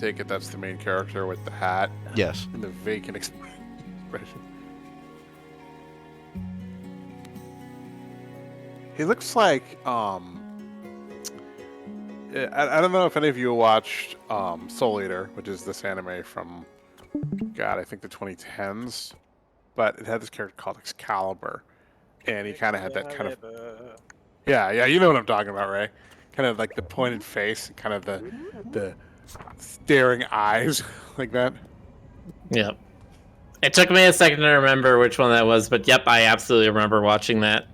take it that's the main character with the hat Yes. and the vacant expression. He looks like I don't know if any of you watched Soul Eater, which is this anime from God, I think the 2010s, but it had this character called Excalibur, and he kind of had that kind of yeah, you know what I'm talking about, Ray? Kind of like the pointed face, kind of the staring eyes like that. Yep. It took me a second to remember which one that was, but yep, I absolutely remember watching that.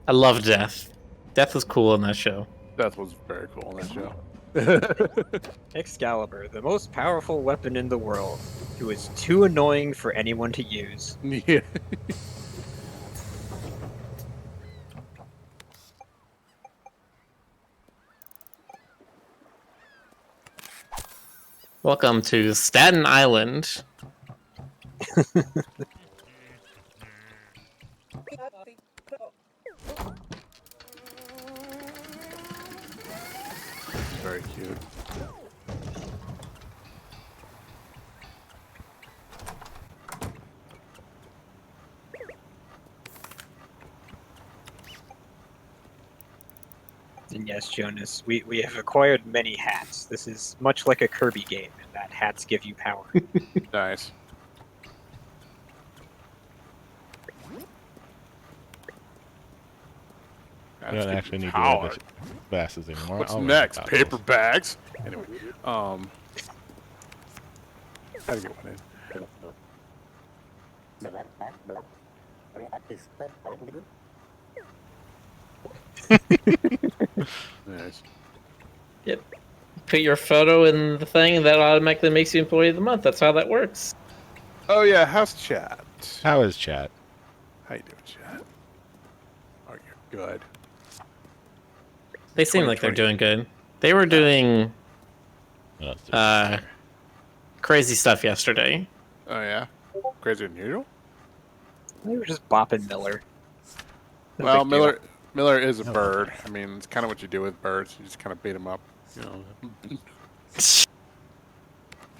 I love Death. Death was cool in that show. That was very cool in that show. Excalibur, the most powerful weapon in the world, who is too annoying for anyone to use. Yeah. Welcome to Staten Island. Very cute. And yes, Jonas, we have acquired many hats. This is much like a Kirby game, in that hats give you power. Nice. We don't actually need to wear the glasses anymore. What's I'll wear next? the Paper goggles. bags? Anyway, how to get one in? Nice. Yep. Put your photo in the thing, and that automatically makes you Employee of the Month. That's how that works. Oh yeah, how's chat? How is chat? How you doing, chat? Oh, you're good. They seem like they're 2020. doing good. They were doing What else? crazy stuff yesterday. Oh yeah, crazier than usual. We were just bopping Miller. No Well, big deal. Miller is a bird. I mean, it's kind of what you do with birds. You just kind of beat them up, you know.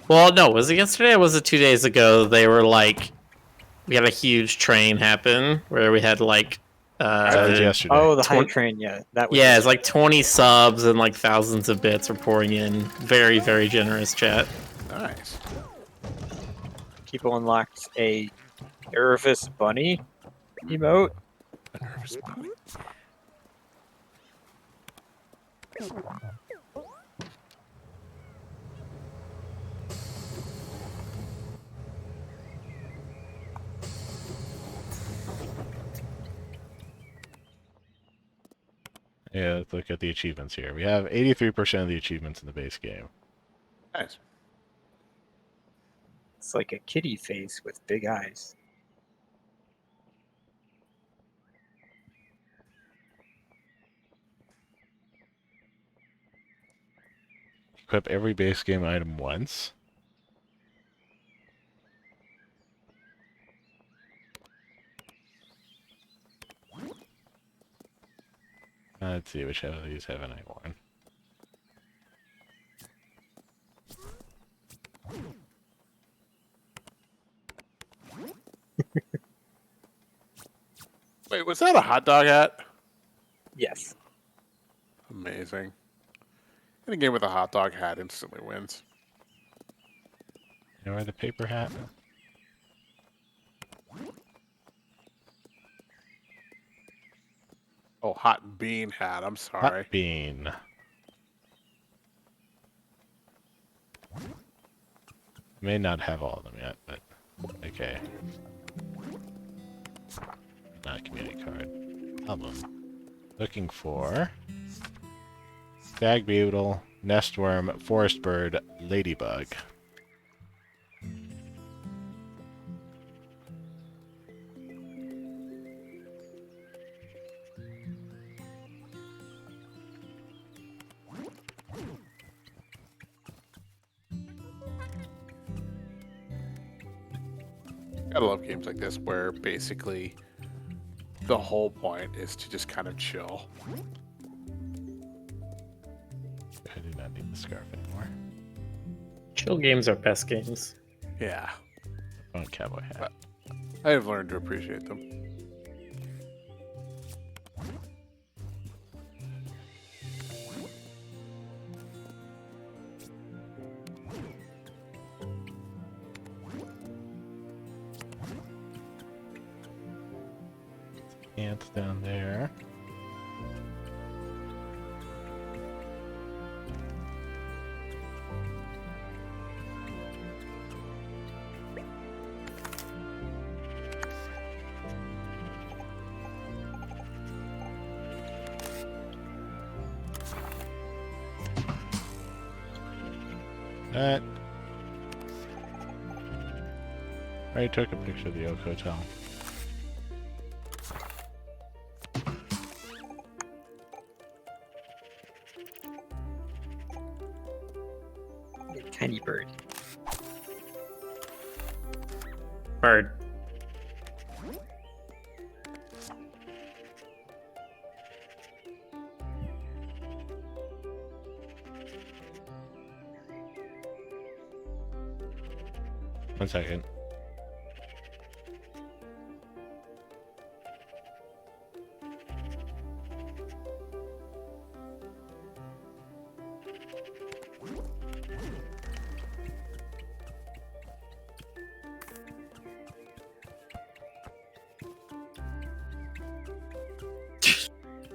Well, no, was it yesterday or was it 2 days ago? They were like, we had a huge train happen where we had like, That was yesterday. Oh, the hype 20 train, yeah. That was yeah, it's like 20 subs and like thousands of bits were pouring in. Very, very generous chat. Nice. people unlocked a nervous bunny emote. A nervous bunny. Yeah, let's look at the achievements here. We have 83% of the achievements in the base game. Nice. It's like a kitty face with big eyes. Equip every base game item once. Let's see, which of these haven't I worn? Wait, was that a hot dog hat? Yes. Amazing. Any game with a hot dog hat instantly wins. You wear the paper hat? Oh, hot bean hat. I'm sorry. Hot bean. May not have all of them yet, but okay. Not a community card. Album. Looking for stag beetle, nestworm, forest bird, ladybug. Gotta love games like this where basically the whole point is to just kind of chill. I do not need the scarf anymore. Chill games are best games. Yeah, Phone cowboy hat. I have learned to appreciate them. Ants down there. That. I already took a picture of the Oak Hotel. Tiny bird. Bird. One second.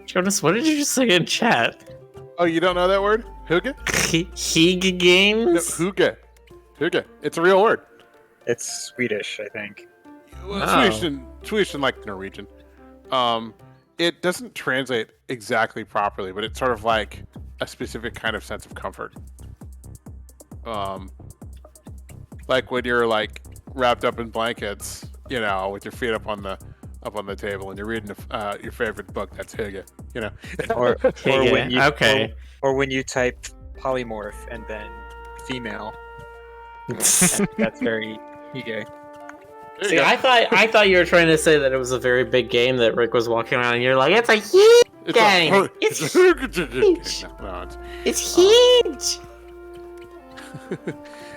Jonas, what did you just say in chat? Oh, you don't know that word? Hygge? Hygge No, games? hygge. Hygge. It's a real word. It's Swedish, I think. Well, Oh. Swedish and like Norwegian. It doesn't translate exactly properly, but it's sort of like a specific kind of sense of comfort. Like when you're like wrapped up in blankets, you know, with your feet up on the table, and you're reading your favorite book. That's hygge. You know. Or Hygge, when you okay. or when you type polymorph and then female, that's very ego. There you See, go. I thought you were trying to say that it was a very big game that Rick was walking around, and you're like, it's a huge It's game. a It's huge. No, It's huge.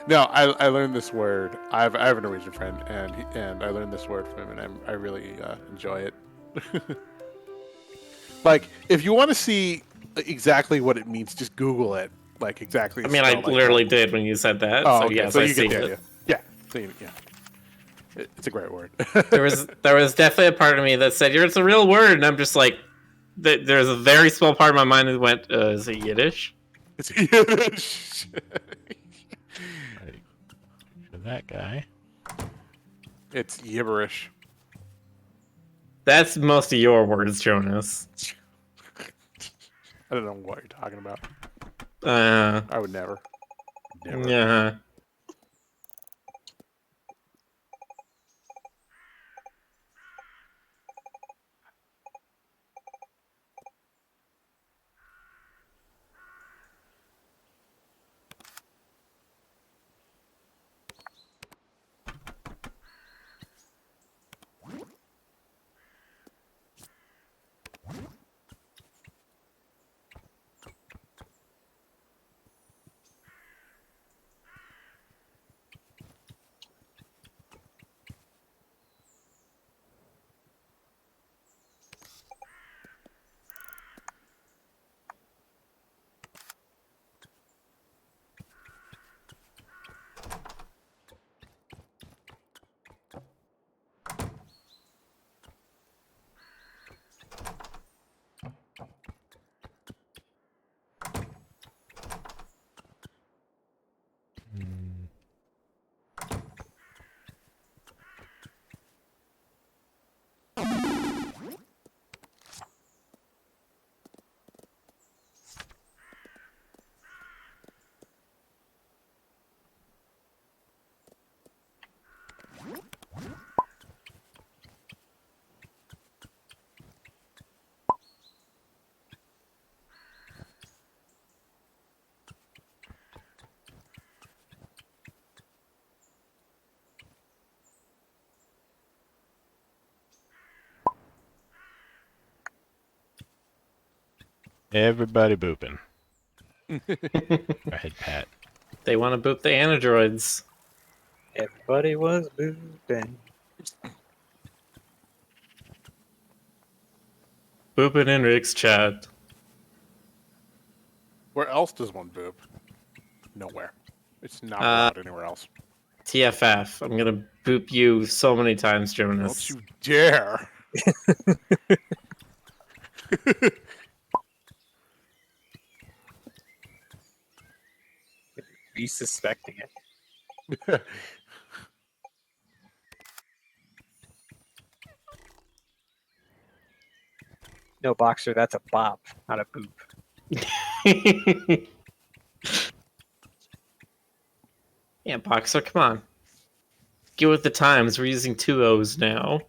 no, I learned this word. I have a Norwegian friend, and I learned this word from him, and I really enjoy it. Like, if you want to see exactly what it means, just Google it. Like exactly. I mean, I spelled like literally that. did when you said that. Oh, so okay. yes, So I you see get the it. idea. Yeah. So yeah. It's a great word. There was definitely a part of me that said, "It's a real word," and I'm just like, there's a very small part of my mind that went, "Is it Yiddish?" It's Yiddish. Right. For that guy. It's gibberish. That's most of your words, Jonas. I don't know what you're talking about. Uh, I would never. Never. yeah. Hmm. Everybody booping. Go ahead, Pat. They want to boop the androids. Everybody was booping. Booping in Rick's chat. Where else does one boop? Nowhere. It's not Uh, allowed anywhere else. TFF. I'm gonna boop you so many times, Jonas. Don't you dare! Be suspecting it. No, Boxer, that's a bop, not a boop. Yeah, Boxer, come on. Get with the times. We're using 2 O's now.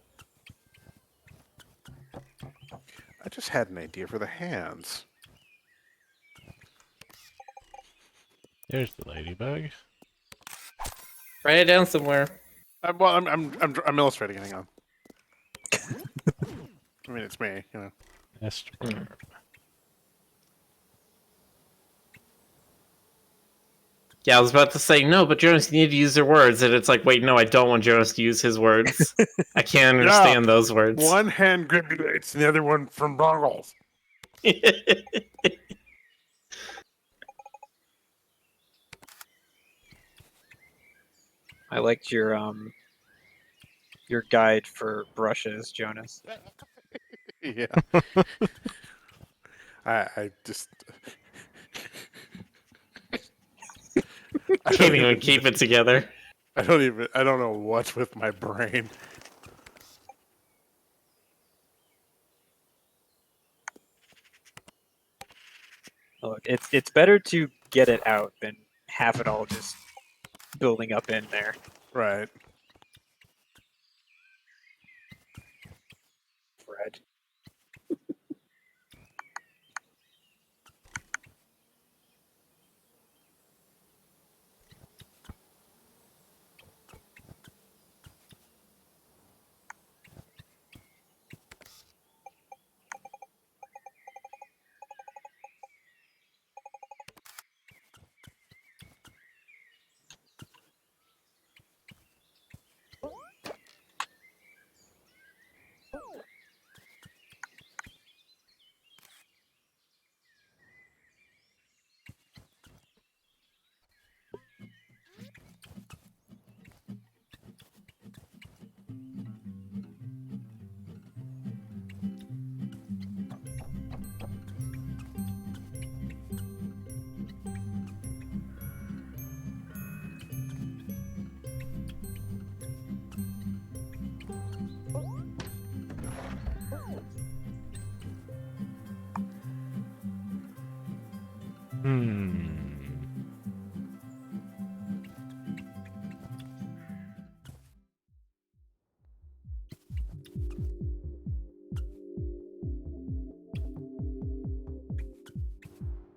I just had an idea for the hands. There's the ladybug. Write it down somewhere. Well, I'm illustrating it. Hang on. I mean, it's me, you know. Esther. Yeah, I was about to say, no, but Jonas, you need to use your words. And it's like, wait, no, I don't want Jonas to use his words. I can't understand those words. One hand granulates, and the other one from bongles. I liked your guide for brushes, Jonas. Yeah. I just. I Can't even keep it together. I don't know what's with my brain. Look, it's better to get it out than have it all just building up in there. Right. Fred.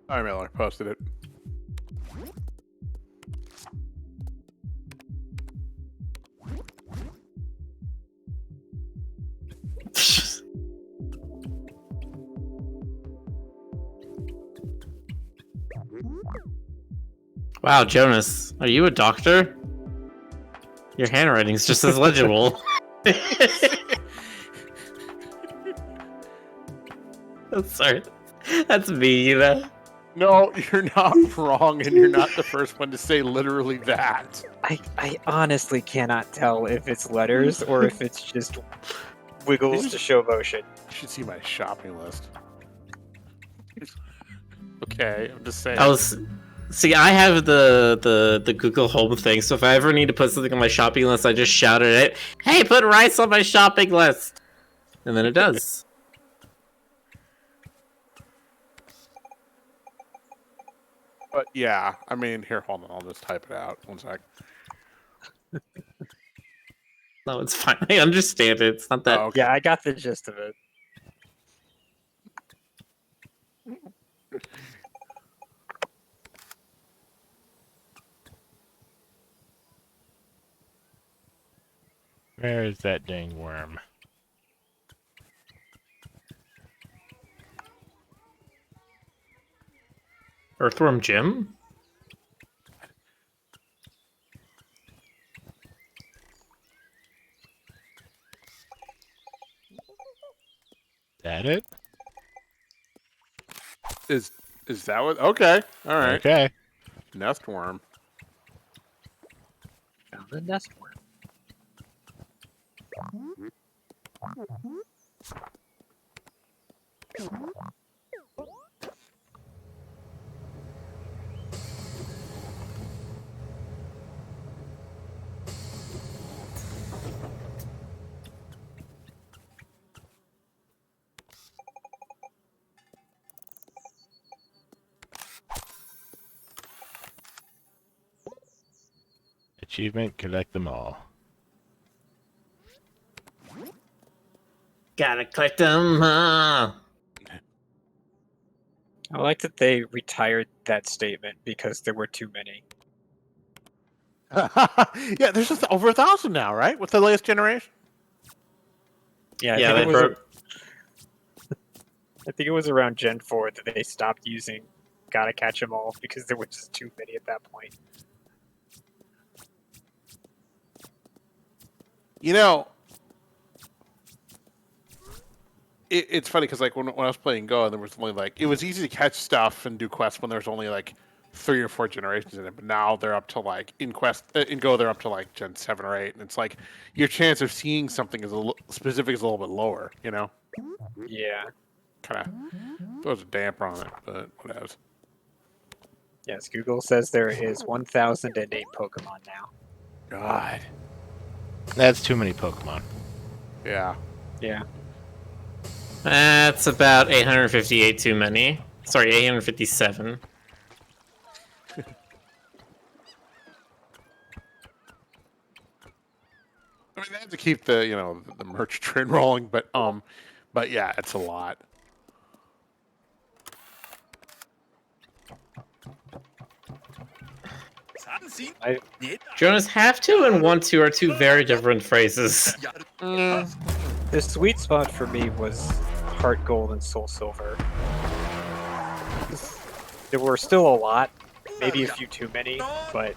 Sorry, Miller. Posted it. Wow, Jonas, are you a doctor? Your handwriting's just as legible. I'm sorry. That's me, you know? No, you're not wrong, and you're not the first one to say literally that. I honestly cannot tell if it's letters or if it's just wiggles to show motion. You should see my shopping list. Okay, I'm just saying. See, I have the Google Home thing, so if I ever need to put something on my shopping list, I just shout at it, "Hey, put rice on my shopping list!" And then it does. But yeah, I mean, here, hold on, I'll just type it out. One sec. No, it's fine. I understand it. It's not that. Oh, okay. Yeah, I got the gist of it. Where is that dang worm? Earthworm Jim? That it? Is that what? Okay, all right. Okay. Nest worm. Found the nest worm. Achievement, collect them all. Gotta collect them. I like that they retired that statement because there were too many. Yeah, there's just over 1,000 now, right? With the latest generation. Yeah, Yeah, they I think it was around Gen 4 that they stopped using "Gotta catch 'em all" because there were just too many at that point. You know, it's funny because like when I was playing Go, there was only like it was easy to catch stuff and do quests when there's only like 3 or 4 generations in it. But now they're up to like in Go they're up to like Gen 7 or 8, and it's like your chance of seeing something is specific is a little bit lower. You know, Yeah. kind of throws a damper on it, but whatever. Yes, Google says there is 1,008 Pokemon now. God, That's too many Pokemon. yeah. Yeah. That's about 858 too many. Sorry, 857. I mean, they have to keep the the merch train rolling, but yeah, it's a lot. Jonas, have to and want to are two very different phrases. The sweet spot for me was Heart Gold and Soul Silver. There were still a lot, maybe a few too many, but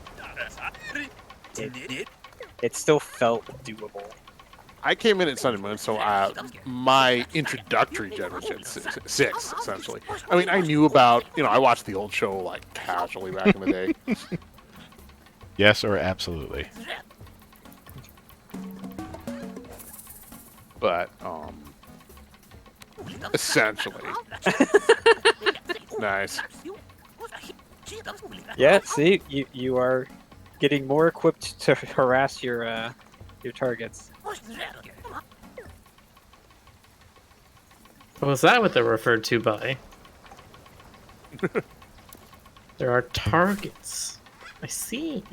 it still felt doable. I came in at Sun and Moon, so my introductory gen was Gen 6, essentially. I mean, I knew about, I watched the old show, like, casually back in the day. Yes, or absolutely. But, essentially. Nice. Yeah, see, you are getting more equipped to harass your targets. Was that what they're referred to by? There are targets. I see.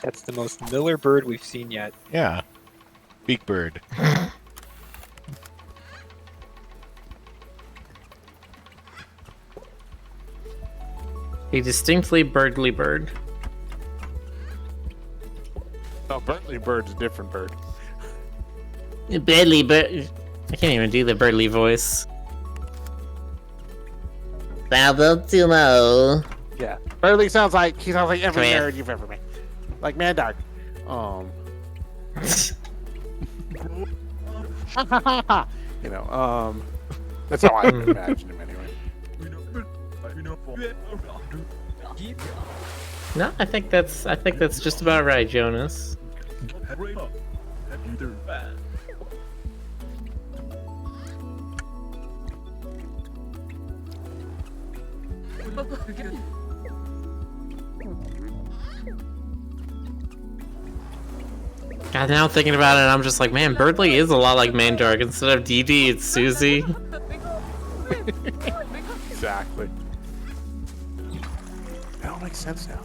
That's the most Miller bird we've seen yet. Yeah. Beak bird. A distinctly birdly bird. No, Bentley Bird's a different bird. Birdly bird. I can't even do the birdly voice. Now don't you know? Yeah. Birdly sounds like every Come here. nerd you've ever met. Like Mad Dog. That's how I imagine him anyway. No, I think that's just about right, Jonas. God, now thinking about it, I'm just like, man, Birdly is a lot like Mandark. Instead of DD, it's Susie. Exactly. That all makes sense now.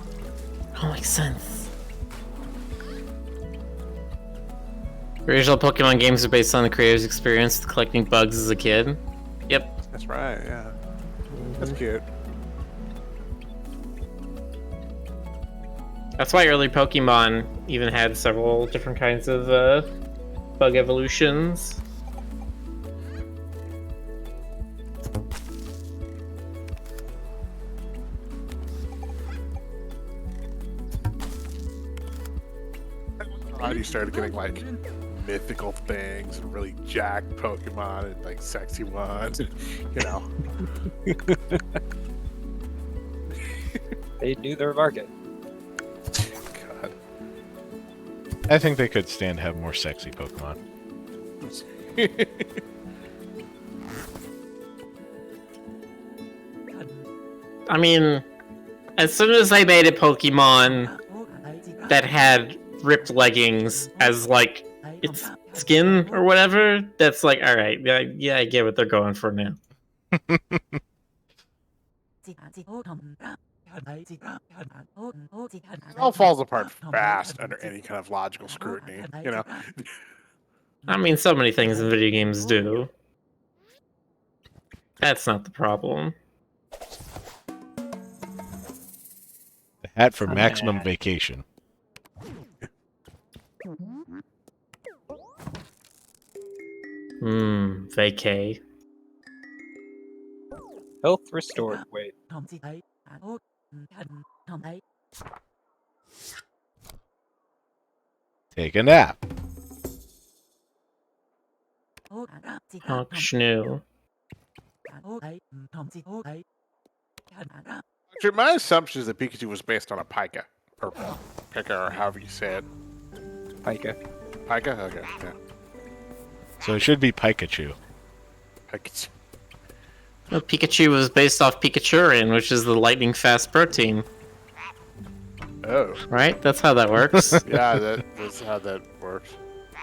That makes sense. Original Pokemon games are based on the creator's experience with collecting bugs as a kid. Yep. That's right, yeah. That's cute. That's why early Pokemon even had several different kinds of bug evolutions. You started getting like mythical things and really jacked Pokemon and like sexy ones, and, you know. They knew their market. God. I think they could stand to have more sexy Pokemon. I mean, as soon as they made a Pokemon that had ripped leggings as like its skin or whatever, that's like, all right, yeah, I get what they're going for now. It all falls apart fast under any kind of logical scrutiny, you know. I mean, so many things in video games do. That's not the problem. The hat for maximum vacation. Vacay. Health restored. Wait. Take a nap. Honk Schnoo. Actually, my assumption is that Pikachu was based on a Pika. Or Pika, or however you say it. Pika. Pika? Okay, yeah. So it should be Pikachu. Pikachu. Well, Pikachu was based off Pikachurin, which is the lightning fast protein. Oh. Right? That's how that works. Yeah, that's how that works.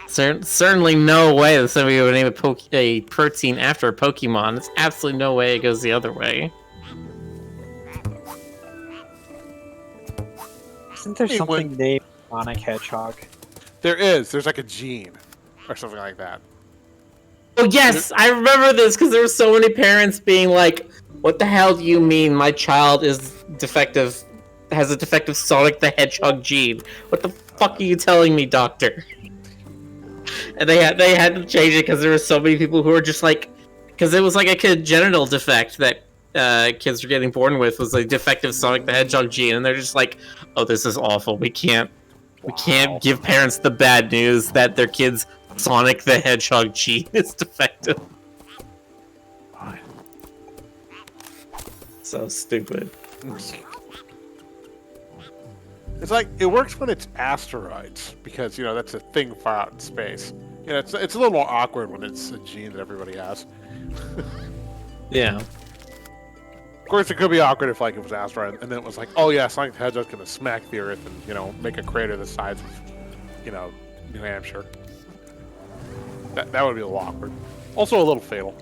Certainly no way that somebody would name a protein after a Pokemon. There's absolutely no way it goes the other way. Isn't there Hey, something named Sonic Hedgehog? There is. There's like a gene. Or something like that. Oh yes, I remember this because there were so many parents being like, "What the hell do you mean my child is defective, has a defective Sonic the Hedgehog gene? What the fuck are you telling me, doctor?" And they had to change it because there were so many people who were just like, because it was like a congenital defect that kids were getting born with, was a defective Sonic the Hedgehog gene, and they're just like, "Oh, this is awful. We can't give parents the bad news that their kids." Sonic the Hedgehog gene is defective. So stupid. It's like, it works when it's asteroids, because, you know, that's a thing far out in space. You know, it's a little more awkward when it's a gene that everybody has. Yeah. Of course, it could be awkward if, like, it was asteroid, and then it was like, oh yeah, Sonic the Hedgehog's gonna smack the Earth and, you know, make a crater the size of, you know, New Hampshire. That would be a little awkward. Also a little fatal.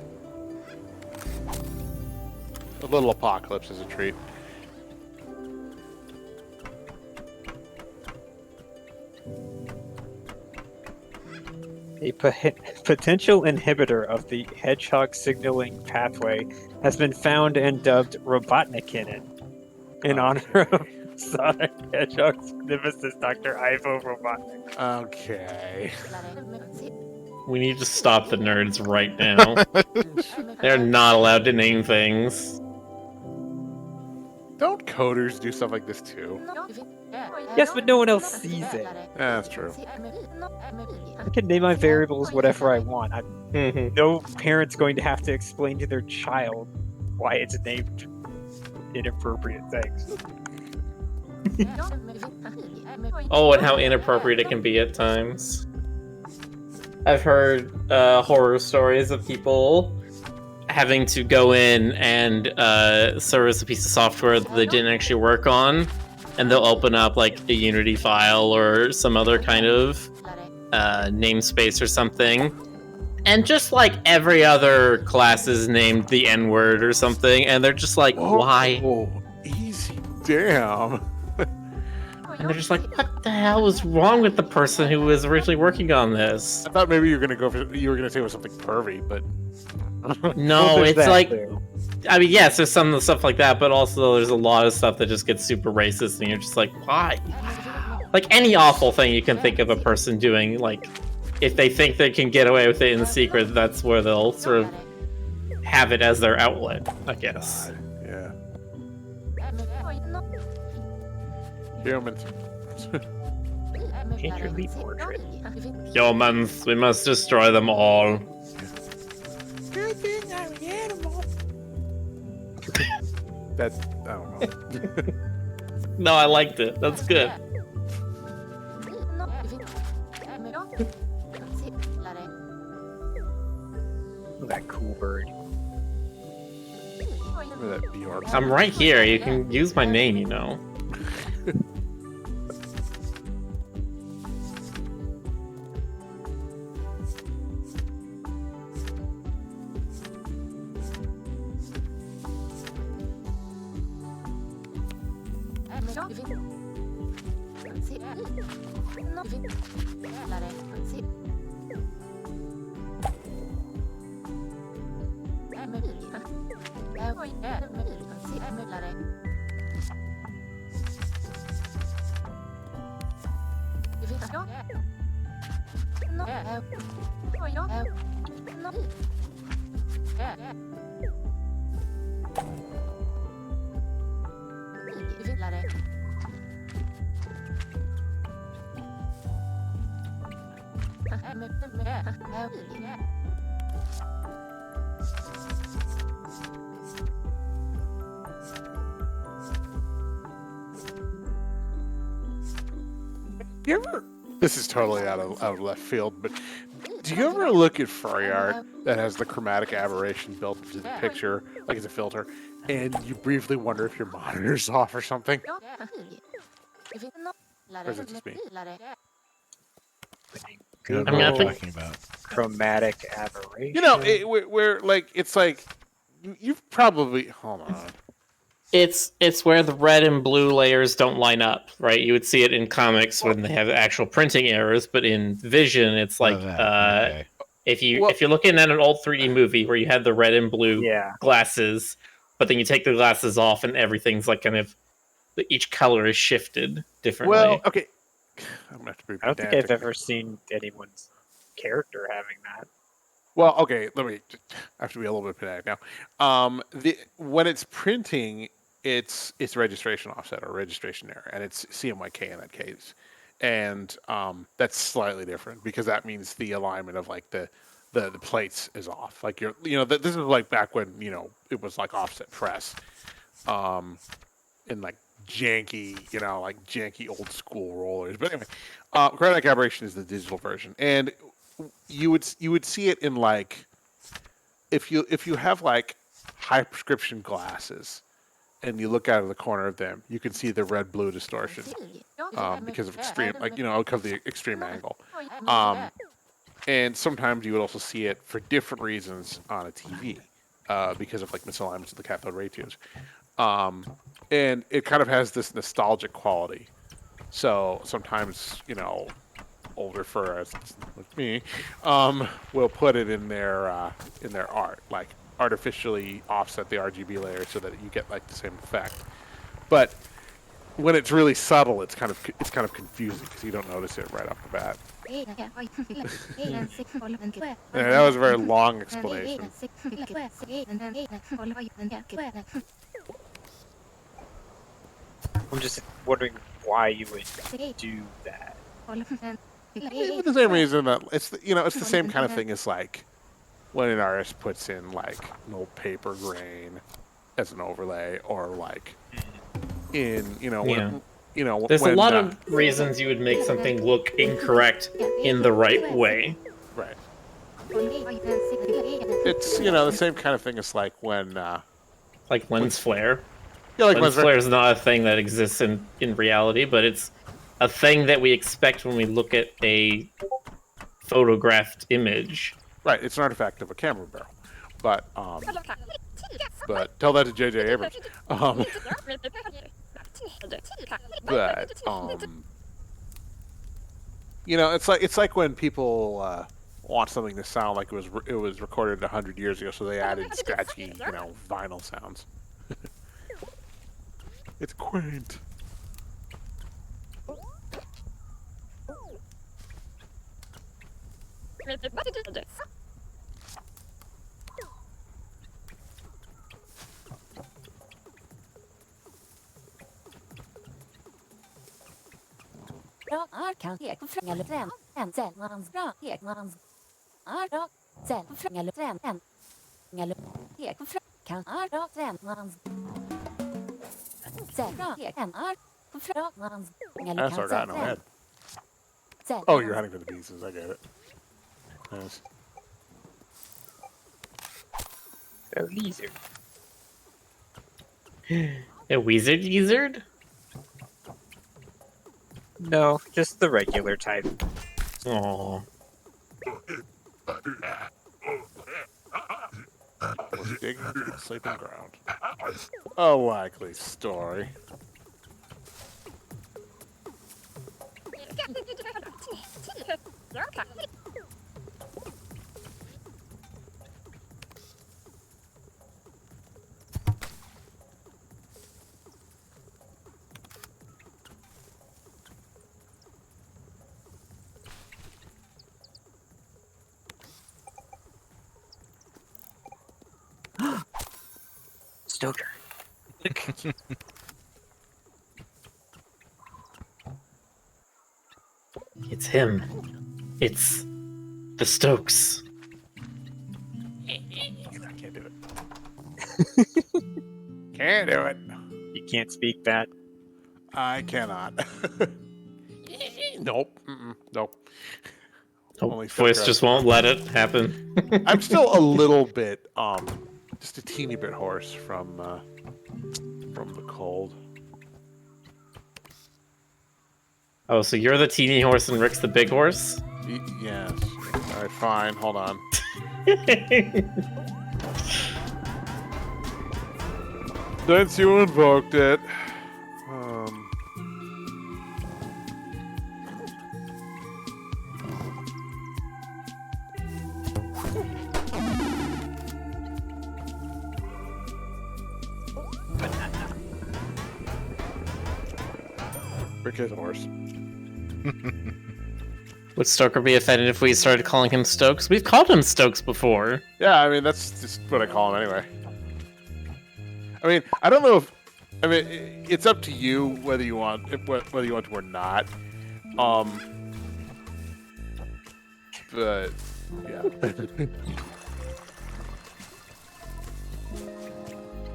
A little apocalypse is a treat. A potential inhibitor of the hedgehog signaling pathway has been found and dubbed Robotnikinin in honor of Sonic Hedgehog's nemesis, Dr. Ivo Robotnik. Okay. We need to stop the nerds right now. They're not allowed to name things. Don't coders do stuff like this too? Yes, but no one else sees it. Yeah, that's true. I can name my variables whatever I want. No parent's going to have to explain to their child why it's named inappropriate things. Oh, and how inappropriate it can be at times. I've heard horror stories of people having to go in and service a piece of software that they didn't actually work on, and they'll open up like a Unity file or some other kind of namespace or something, and just like every other class is named the N-word or something, and they're just like, why? Oh, easy. Damn. And they're just like, what the hell was wrong with the person who was originally working on this? I thought maybe you were gonna say it was something pervy, but No, Well, there's it's that, like, too. I mean, yes, there's some stuff like that, but also there's a lot of stuff that just gets super racist, and you're just like, why? Like any awful thing you can think of a person doing, like, if they think they can get away with it in secret, that's where they'll sort of have it as their outlet, I guess. yeah. Humans. Paint your leaf portrait. Humans, we must destroy them all. That I don't know. No, I liked it. That's good. That cool bird. Remember that Bjork? I'm right here. You can use my name, you know. You ever? This is totally out of left field, but do you ever look at furry art that has the chromatic aberration built into the picture, like it's a filter, and you briefly wonder if your monitor's off or something? Or is it just me? Good I mean, I what we're think- talking about. Chromatic aberration. You know, where like it's like you've probably hold on. It's where the red and blue layers don't line up, right? You would see it in comics when they have actual printing errors, but in Vision, it's like Oh, that, okay. if Well- you're looking at an old 3D movie where you had the red and blue Yeah. glasses, but then you take the glasses off and everything's like kind of each color is shifted differently. Well, okay. I'm gonna have to be I don't think pedantic. I've ever seen anyone's character having that. Well, okay. I have to be a little bit pedantic now. When it's printing, it's registration offset or registration error, and it's CMYK in that case, and that's slightly different because that means the alignment of like the plates is off. Like this is like back when it was like offset press, in like janky, like janky old school rollers. But anyway, chromatic aberration is the digital version, and you would see it in like if you have like high prescription glasses and you look out of the corner of them, you can see the red blue distortion because of extreme, because of the extreme angle. And sometimes you would also see it for different reasons on a TV because of like misalignments of the cathode ray tubes. And it kind of has this nostalgic quality. So sometimes, older furries like me will put it in their art, like artificially offset the RGB layer so that you get like the same effect. But when it's really subtle, it's kind of confusing because you don't notice it right off the bat. Yeah, that was a very long explanation. I'm just wondering why you would do that. For the same reason that it's the same kind of thing as like when an artist puts in like an old paper grain as an overlay, or like in There's when, a lot of reasons you would make something look incorrect in the right way. right. It's the same kind of thing as like when Like lens flare. like Lens flare is not a thing that exists in reality, but it's a thing that we expect when we look at a photographed image. right. It's an artifact of a camera barrel, but tell that to J.J. Abrams. But you know, it's like when people want something to sound like it was recorded 100 years ago, so they added scratchy, you know, vinyl sounds. It's quaint. That's our guy in our head. Oh, you're hunting for the pieces. I get it. Nice. A lizard. A wizard gizzard? No, just the regular type. Oh. Was digging into the sleeping ground. A likely story. Stoker. It's him. It's the Stokes. I can't do it. Can't do it. You can't speak that. I cannot. Nope. Nope. Only Voice Stoker. just won't let it happen. I'm still a little bit, just a teeny bit hoarse from the cold. Oh, so you're the teeny horse and Rick's the big horse? Yes. All right, fine. Hold on. Since you invoked it, Rick is a horse. Would Stoker be offended if we started calling him Stokes? We've called him Stokes before. Yeah, I mean that's just what I call him anyway. I mean, I don't know if. I mean, it's up to you whether you want to or not. But yeah.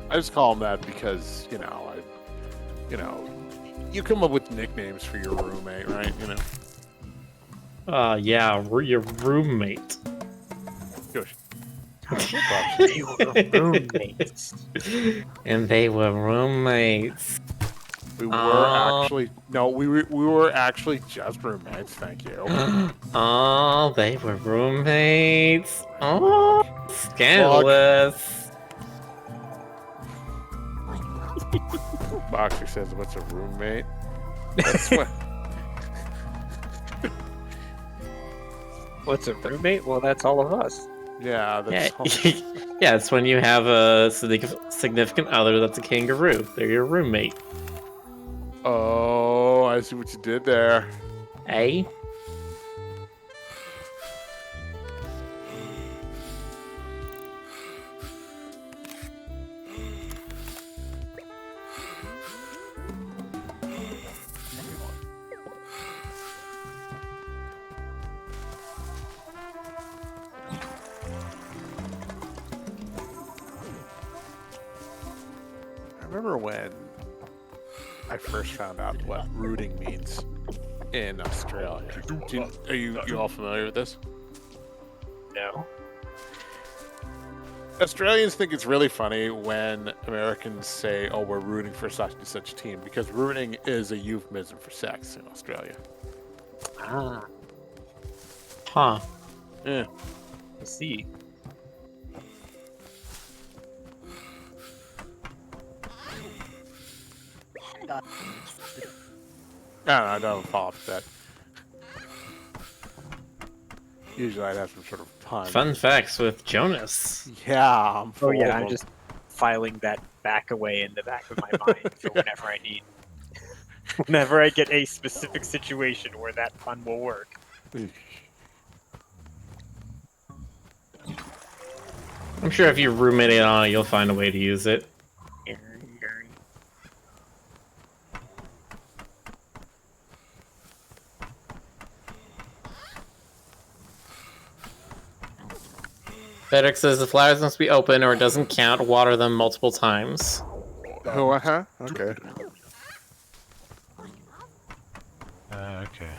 I just call him that because you come up with nicknames for your roommate, right? You know. Yeah, your roommate. Gosh. You were roommates. And they were roommates. We were actually just roommates. Thank you. Oh, they were roommates. Oh, scandalous. Boxer says, "What's a roommate?" That's what. What's a roommate? Well, that's all of us. Yeah, that's. Yeah, it's when you have a significant other that's a kangaroo. They're your roommate. Oh, I see what you did there. Eh? I remember when I first found out what rooting means in Australia. Are you all familiar with this? No. Australians think it's really funny when Americans say, "Oh, we're rooting for such and such team," because rooting is a euphemism for sex in Australia. Ah, Huh. Yeah. I see. I don't have a follow-up to that. Usually I'd have some sort of pun. Fun facts with Jonas. Yeah, I'm Oh full yeah, of I'm them. just filing that back away in the back of my mind for whenever I need. Whenever I get a specific situation where that pun will work. I'm sure if you roommate it on it, you'll find a way to use it. Fedric says the flowers must be open or it doesn't count. Water them multiple times. Oh, uh-huh. Okay. Okay.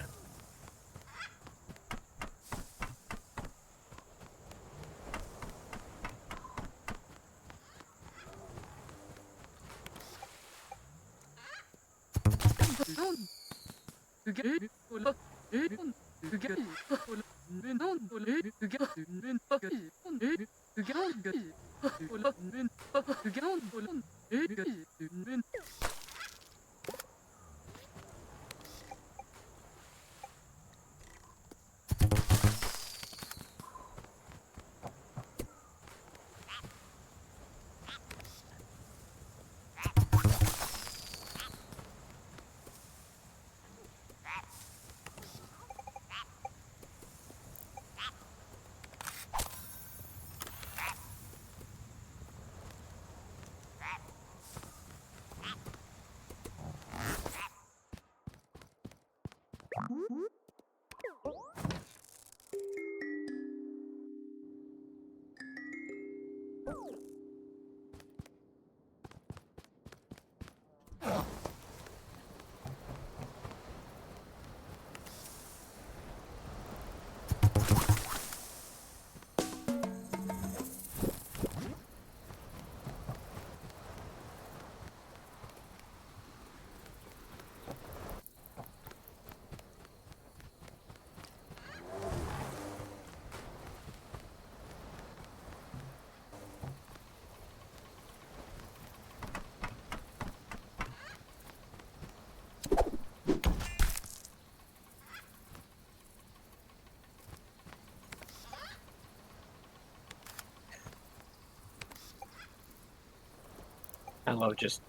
I love just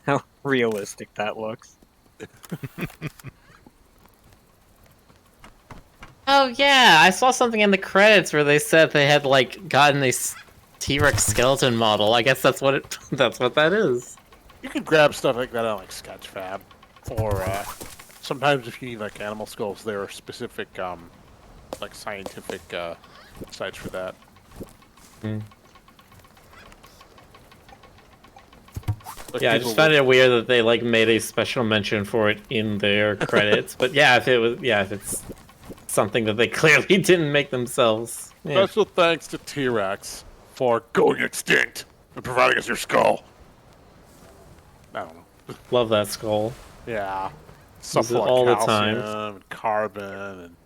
how realistic that looks. Oh yeah, I saw something in the credits where they said they had like gotten a T-Rex skeleton model. I guess that's what it. That's what that is. You can grab stuff like that on like Sketchfab, or sometimes if you need like animal skulls, there are specific like scientific sites for that. Like Yeah, I people just found will- it weird that they like made a special mention for it in their credits. But yeah, if it's something that they clearly didn't make themselves. Yeah. Special thanks to T-Rex for going extinct and providing us your skull. I don't know. Love that skull. Yeah. Stuff Use it full of all the calcium time. and carbon and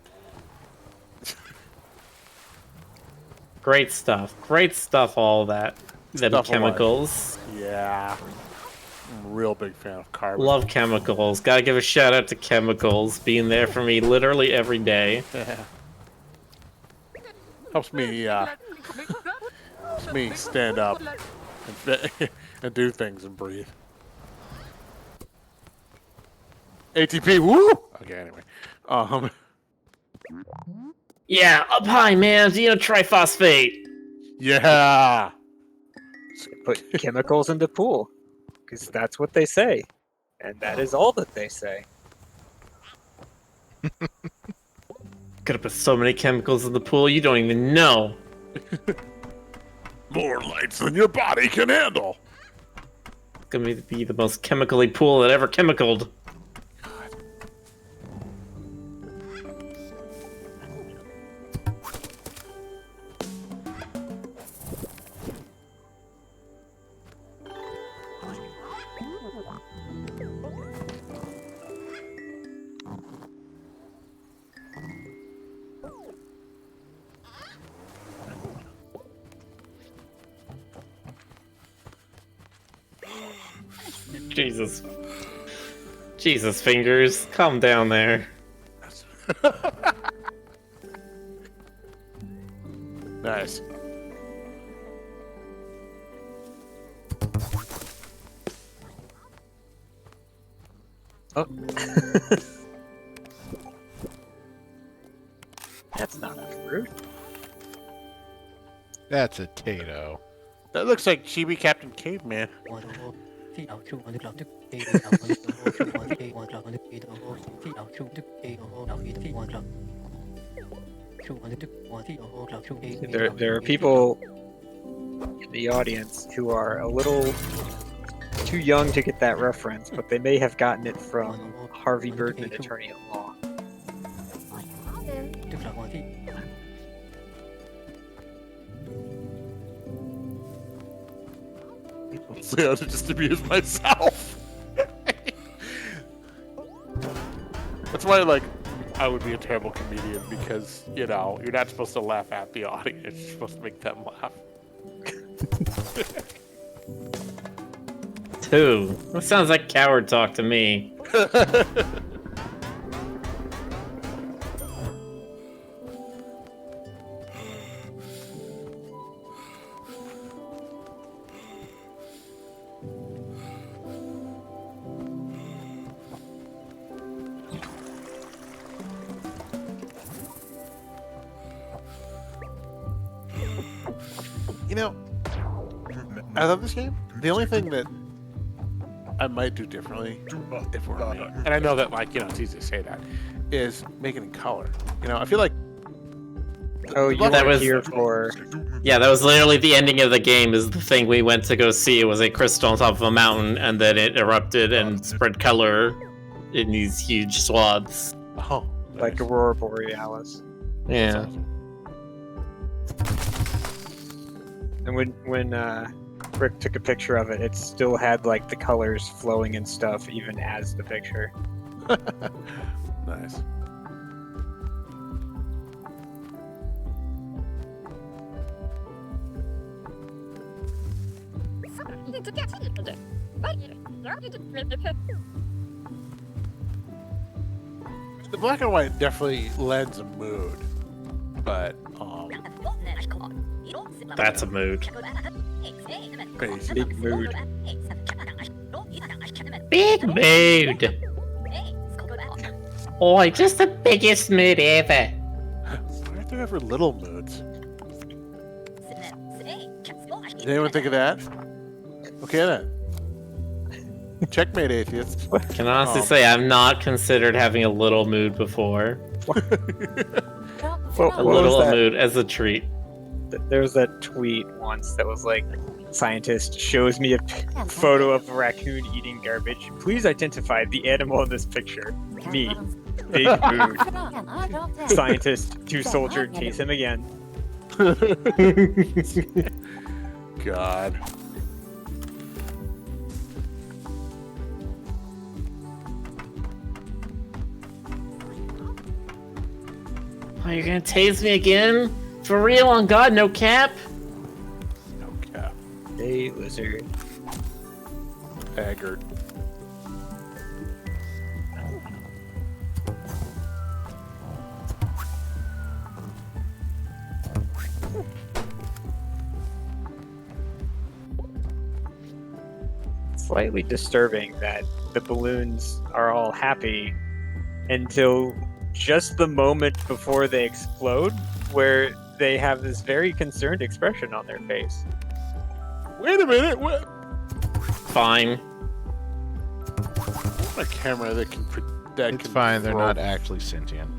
Great stuff. Great stuff, all that. Them Stuff alive. chemicals. yeah. I'm a real big fan of carbon. Love chemicals. Gotta give a shout out to chemicals being there for me literally every day. Yeah. Helps me stand up and, and do things and breathe. ATP, woo! Okay, anyway. Yeah, up high, man. Trifosfate. Yeah. Put chemicals in the pool, because that's what they say, and that is all that they say. Could have put so many chemicals in the pool, you don't even know. More lights than your body can handle. It's gonna be the most chemically pool that ever chemicaled. Jesus. Jesus, fingers, calm down there. Nice. Oh. That's not a fruit. That's a Tato. That looks like Chibi Captain Caveman. There are people in the audience who are a little too young to get that reference, but they may have gotten it from Harvey Birdman, Attorney at Law. See how to just amuse myself. That's why, like, I would be a terrible comedian because, you know, you're not supposed to laugh at the audience. You're supposed to make them laugh. Two. That sounds like coward talk to me. You know, I love this game. The only thing that I might do differently, if it were me, and I know that, like, you know, it's easy to say that, is make it in color. You know, I feel like Oh, you That were was- here for... Yeah, that was literally the ending of the game. Is the thing we went to go see. It was a crystal on top of a mountain, and then it erupted and spread color in these huge swaths. oh, like nice. Aurora Borealis. Yeah. And when Rick took a picture of it, it still had like the colors flowing and stuff, even as the picture. Nice. The black and white definitely lends a mood, but That's a mood. crazy. Big mood. Big mood. Oh, just the biggest mood ever. Why aren't there ever little moods? Did anyone think of that? Okay then. Checkmate, atheist. Can honestly Oh. say I've not considered having a little mood before. What A was little that? mood as a treat. There was that tweet once that was like, scientist shows me a photo of a raccoon eating garbage. Please identify the animal in this picture. Me. Big mood. Scientist, to soldier, chase him again. God. Oh, you're gonna tase me again? For real, on God, no cap? No cap. Hey, lizard. Haggard. Slightly disturbing that the balloons are all happy until just the moment before they explode, where they have this very concerned expression on their face. Wait a minute. What? Fine. A camera that can that It's can fine, they're throw- not actually sentient.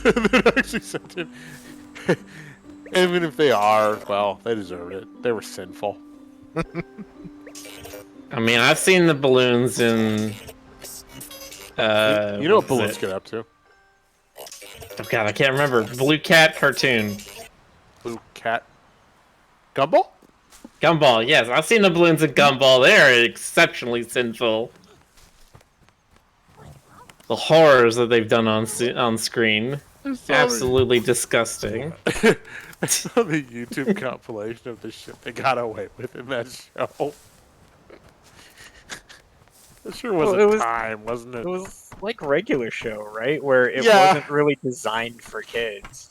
They're actually sentient. Even if they are, well, they deserved it. They were sinful. I mean, I've seen the balloons in. You know what is balloons it? get up to? Oh God, I can't remember. Blue Cat cartoon. Blue cat. Gumball? Gumball, yes, I've seen the balloons in Gumball. They're exceptionally sinful. The horrors that they've done on screen, absolutely disgusting. I saw the YouTube compilation of the shit they got away with in that show. It sure was Well, a it was- time, wasn't it? It was like regular show, right? Where it Yeah. wasn't really designed for kids.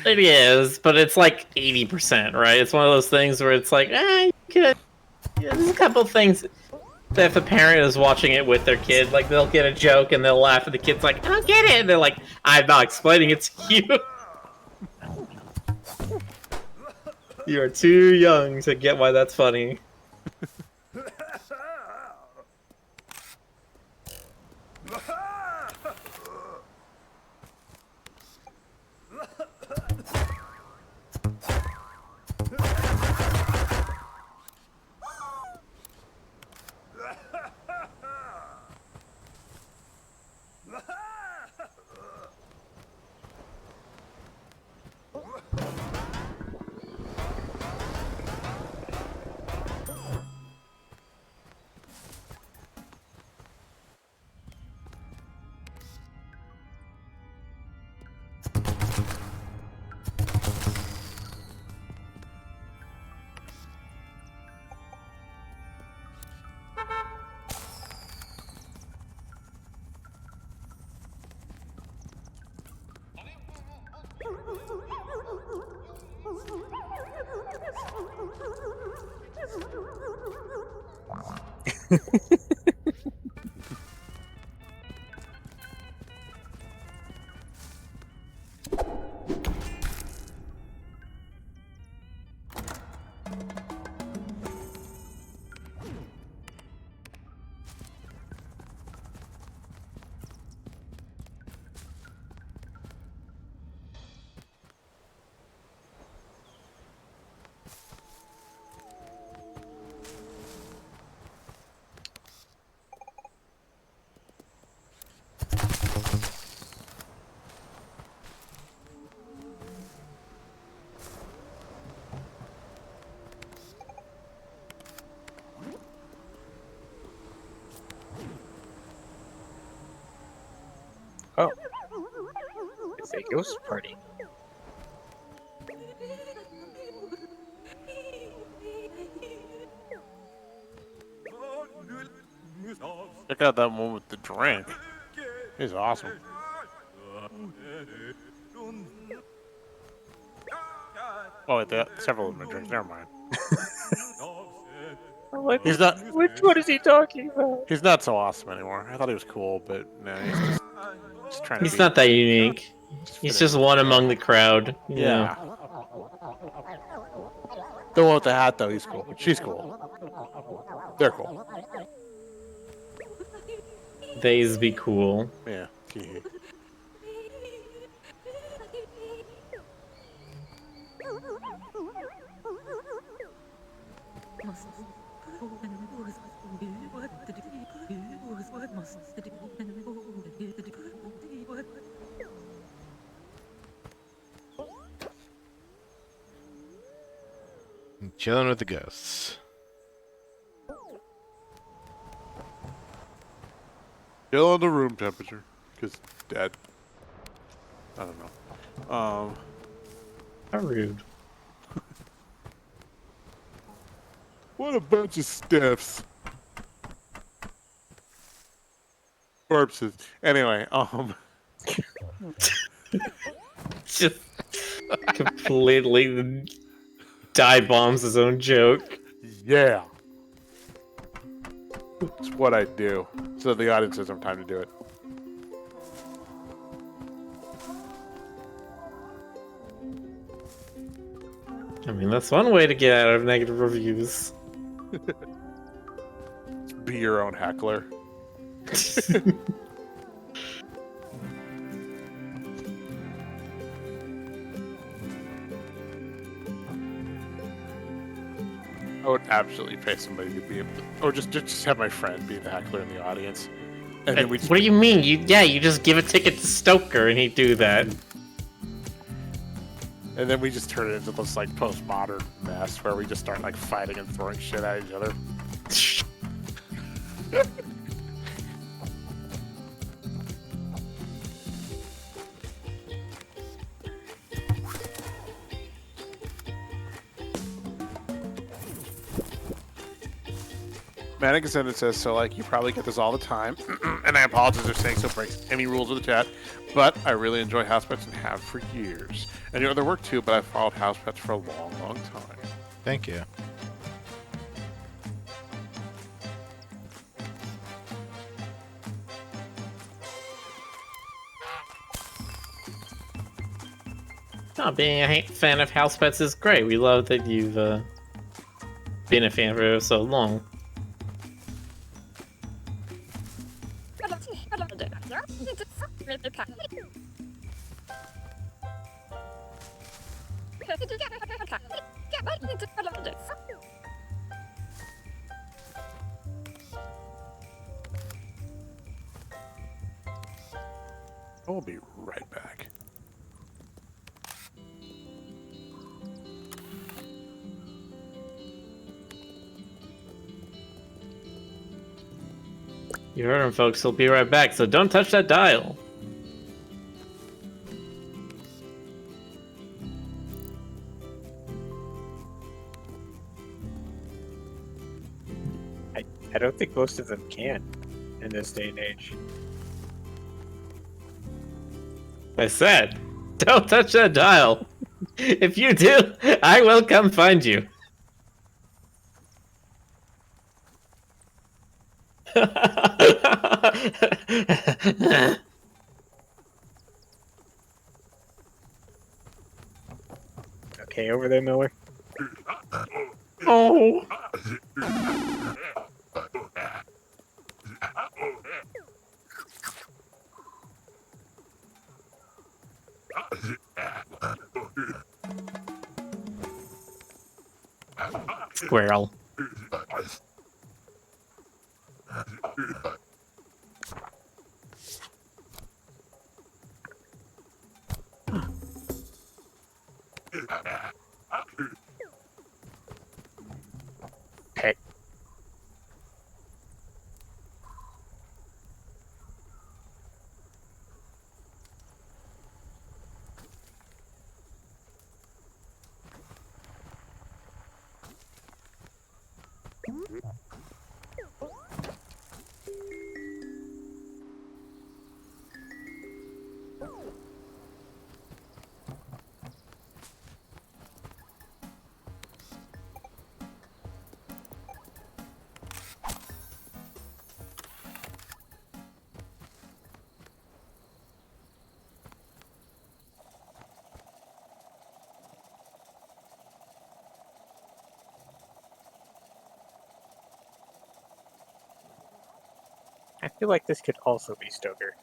It is, but it's like 80%, right? It's one of those things where it's like, you could. Yeah, there's a couple things that if the parent is watching it with their kid, like they'll get a joke and they'll laugh, and the kid's like, "I don't get it," and they're like, "I'm not explaining it to you. You are too young to get why that's funny." Oh, it's a ghost party. Check out that one with the drink. He's awesome. Oh, wait, several of them are drinks. Never mind. I'm like, He's not. what is he talking about? He's not so awesome anymore. I thought he was cool, but no, he's just trying to. He's be, not that unique. He's just one among the crowd. Yeah. The one with the hat, though, he's cool. She's cool. They're cool. They's be cool. Yeah. Chilling with the ghosts. Still on the room temperature, because dead. I don't know. How rude. What a bunch of stiffs. Corpses. Anyway, Just completely dive bombs his own joke. yeah. It's what I do. So the audience has some time to do it. I mean, that's one way to get out of negative reviews. Be your own heckler. I would absolutely pay somebody to be able to, or just have my friend be the heckler in the audience. And then we just, What do you mean? You just give a ticket to Stoker and he'd do that. and then we just turn it into this like postmodern mess where we just start like fighting and throwing shit at each other. Manic Ascendant says, so like, you probably get this all the time, and I apologize for saying so breaks any rules of the chat, but I really enjoy house pets and have for years. And your other work too, but I've followed house pets for a long, long time. Thank you. Oh, being a fan of house pets is great. We love that you've been a fan for so long. We'll be right back. You heard him, folks. He'll be right back, so don't touch that dial. I don't think most of them can in this day and age. I said, don't touch that dial. If you do, I will come find you. Okay, over there, Miller. Oh. Squirrel. Okay. I feel like this could also be Stoker.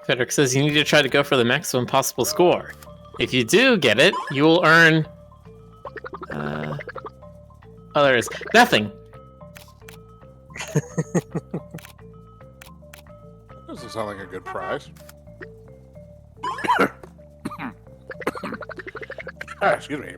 Frederick says you need to try to go for the maximum possible score. If you do get it, you will earn... oh, there is nothing. Doesn't sound like a good prize. Excuse me.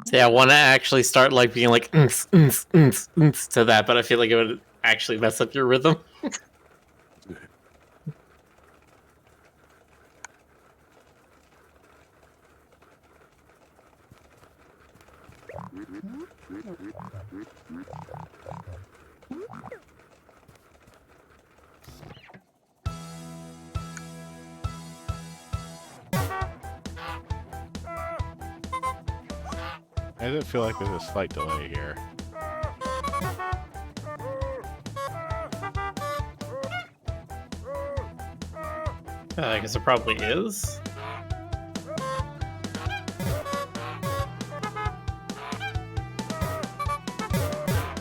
So yeah, I want to actually start like being like to that, but I feel like it would actually mess up your rhythm. I do feel like there's a slight delay here. I guess it probably is.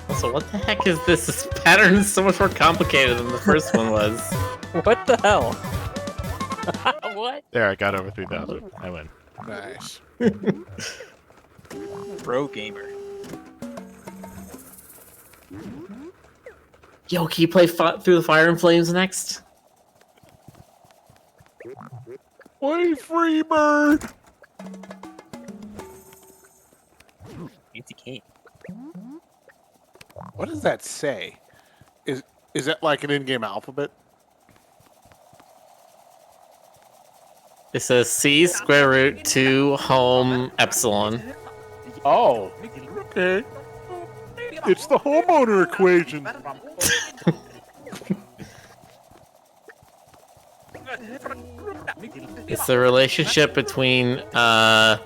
Also, what the heck is this? This pattern is so much more complicated than the first one was. What the hell? What? There, I got over 3,000. I win. Nice. Pro gamer. Yo, can you play Through the Fire and Flames next? Play Freebird! Fancy game. What does that say? Is that like an in-game alphabet? It says C square root 2 home epsilon. Oh, okay. It's the homeowner equation. It's the relationship between the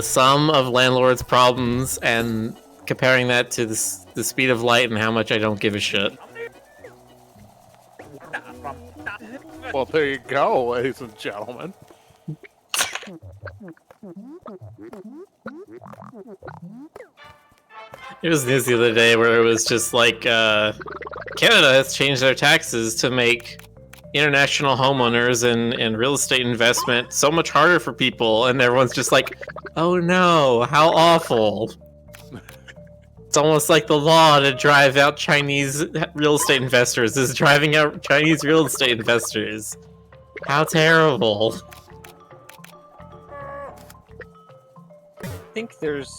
sum of landlord's problems and comparing that to the speed of light and how much I don't give a shit. Well, there you go, ladies and gentlemen. It was news the other day where it was just like Canada has changed their taxes to make international homeowners and real estate investment so much harder for people, and everyone's just like, oh no, how awful. It's almost like the law to drive out Chinese real estate investors is driving out Chinese real estate investors. How terrible. I think there's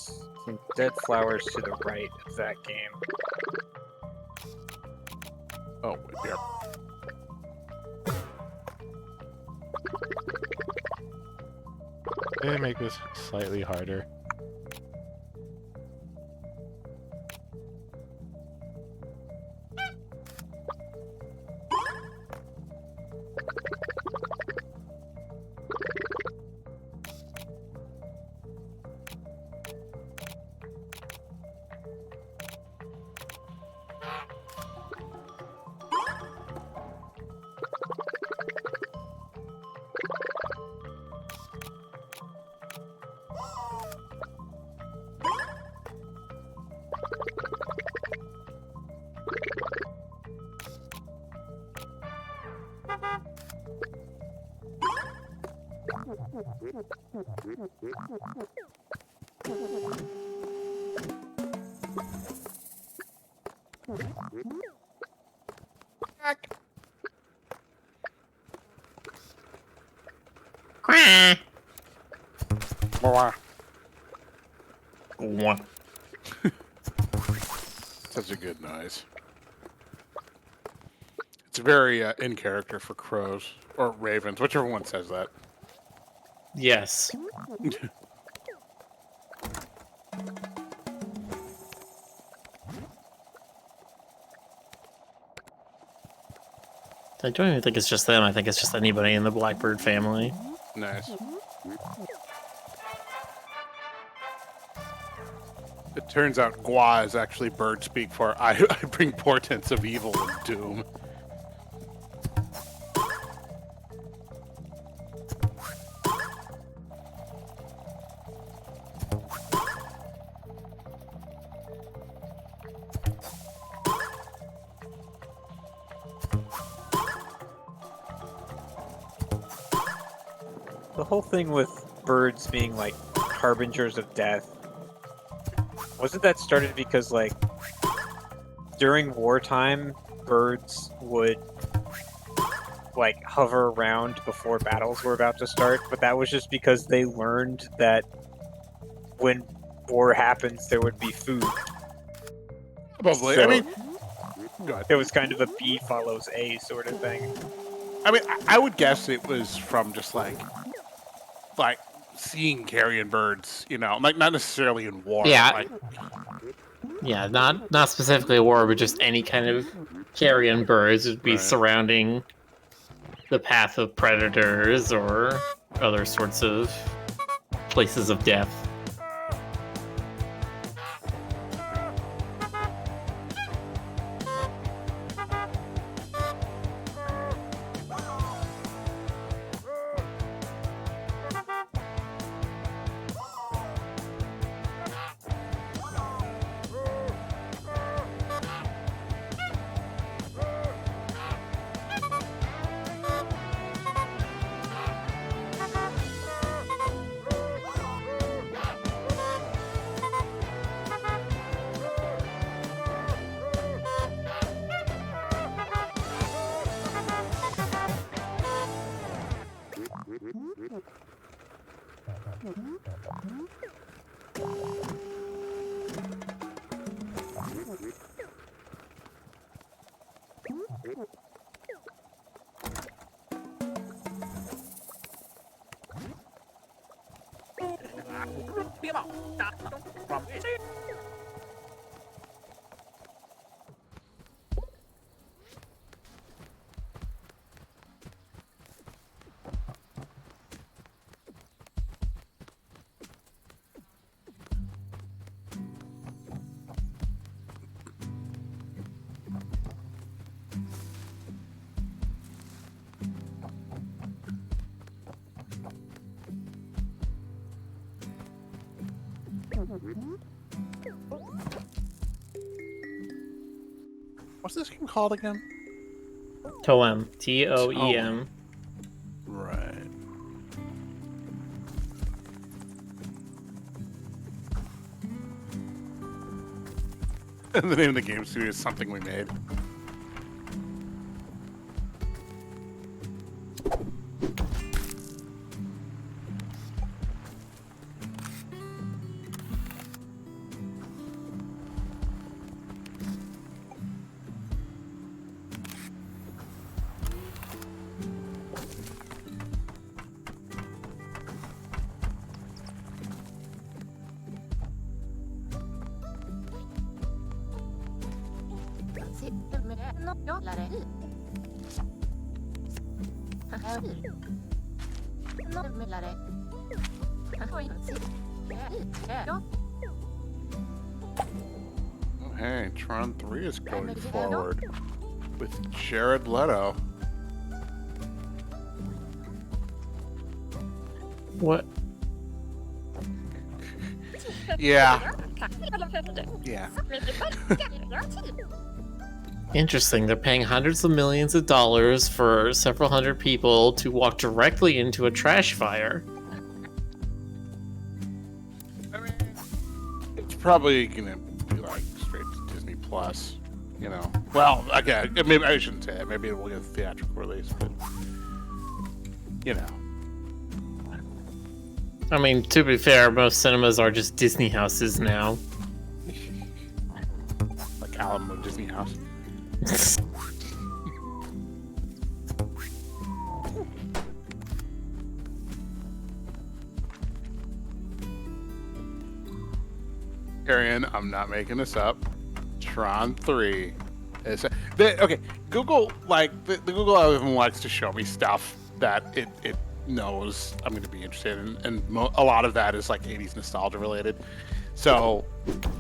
some dead flowers to the right of that game. Oh, here. Did I make this slightly harder? Quack. Mwah. Mwah. Such a good noise. It's very in character for crows or ravens, whichever one says that. Yes. I don't even think it's just them. I think it's just anybody in the blackbird family. Nice. It turns out gua is actually bird speak for I bring portents of evil and doom. The whole thing with birds being like harbingers of death, wasn't that started because like during wartime birds would like hover around before battles were about to start, but that was just because they learned that when war happens there would be food. Probably. So- I mean, go ahead. It was kind of a B follows A sort of thing. I mean, I would guess it was from just like seeing carrion birds, you know, like not necessarily in war. Yeah. Like, Yeah, not specifically a war, but just any kind of carrion birds would be Right. surrounding the path of predators or other sorts of places of death. what's this game called again? TOEM. TOEM. Right. And the name of the game studio is something we made. Oh, hey, Tron 3 is going forward with Jared Leto. What? Yeah. Yeah. Interesting. They're paying hundreds of millions of dollars for several hundred people to walk directly into a trash fire. I mean, it's probably gonna be like straight to Disney Plus, you know. Well, okay, maybe I shouldn't say that. Maybe it will get a theatrical release, but you know. I mean, to be fair, most cinemas are just Disney houses now. Like Alamo Disney House. Arian, I'm not making this up. Tron 3 is okay. Google the Google algorithm likes to show me stuff that it knows I'm going to be interested in, and a lot of that is like 80s nostalgia related. So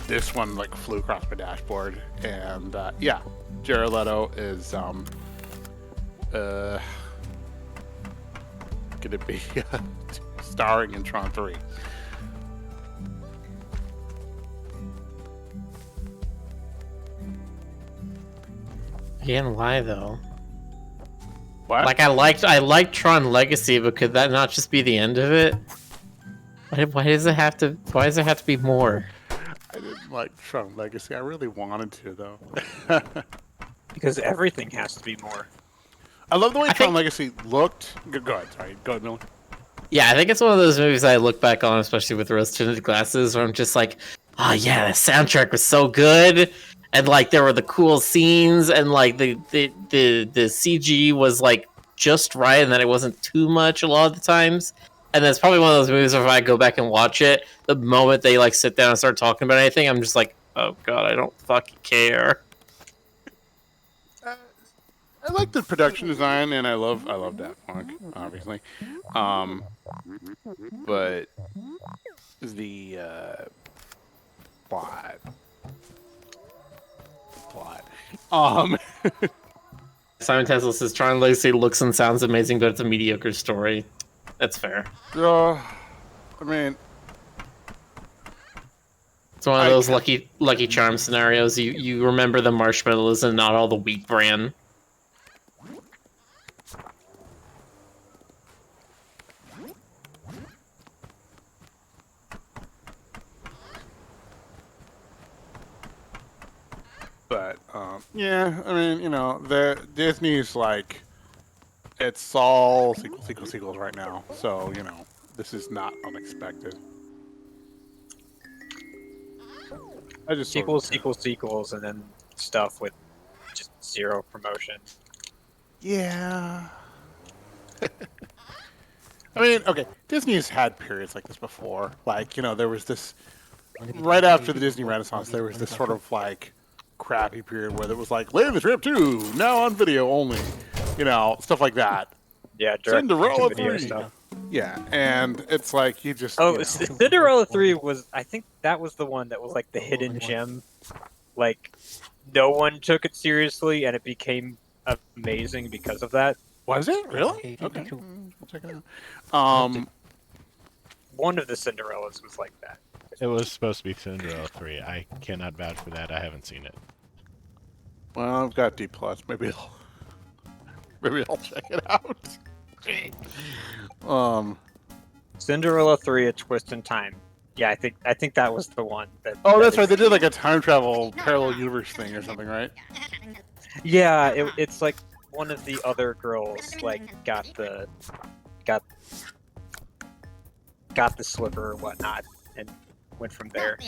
this one like flew across my dashboard, and yeah, Jared Leto is gonna be starring in Tron 3. Again, why though? What? Like I liked Tron Legacy, but could that not just be the end of it? Why does it have to? Why does it have to be more? I didn't like Tron Legacy. I really wanted to though. Because everything has to be more. I love the way I Tron think- Legacy looked. Go ahead, sorry. Go ahead, Miller. Yeah, I think it's one of those movies I look back on, especially with rose-tinted glasses, where I'm just like, oh yeah, the soundtrack was so good, and like there were the cool scenes, and like the CG was like just right, and that it wasn't too much a lot of the times. And that's probably one of those movies where if I go back and watch it, the moment they like sit down and start talking about anything, I'm just like, oh god, I don't fucking care. I like the production design, and I love Daft Punk, obviously. But the plot. Simon Tesla says Tron Legacy looks and sounds amazing, but it's a mediocre story. That's fair. I mean, It's one of those lucky charm scenarios. You remember the marshmallows and not all the wheat bran. but yeah, I mean, you know, the Disney's like, it's all sequels right now, so you know, this is not unexpected. I just sort of- Sequels, and then stuff with just zero promotion. Yeah. I mean, okay, Disney's had periods like this before. Like, you know, there was this right after the Disney Renaissance, there was this sort of like crappy period where it was like Lady and the Tramp 2, now on video only. You know, stuff like that. Yeah, Cinderella video 3. stuff. Yeah, and it's like you just Oh, you know, Cinderella 3 was, I think that was the one that was like the hidden gem. Like, no one took it seriously, and it became amazing because of that. was it really? Okay, we'll check it out. One of the Cinderellas was like that. It was supposed to be Cinderella 3. I cannot vouch for that. I haven't seen it. Well, I've got D+. Maybe I'll check it out. Cinderella 3: A Twist in Time. Yeah, I think that was the one. Oh, that that's right. is- They did like a time travel parallel universe thing or something, right? Yeah, it's like one of the other girls like got the slipper or whatnot and went from there.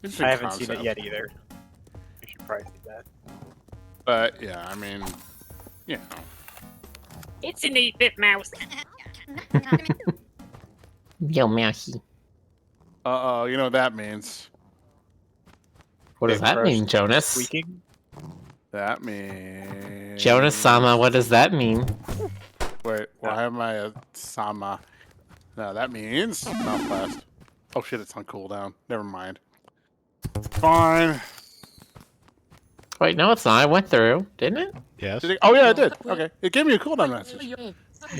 Interesting I haven't seen concept. it yet either. You should probably see that. But yeah, I mean, you know. It's an 8-bit mouse. Yo, mousey. You know what that means? What does that mean, Jonas? Squeaking? That means Jonas-sama, what does that mean? Wait, why am I a Sama? No, that means mouth blast. Oh shit, it's on cooldown. Never mind. Fine. Wait, no, it's not. I went through, didn't it? Yes. Did it, oh yeah, I did. Okay, it gave me a cooldown message.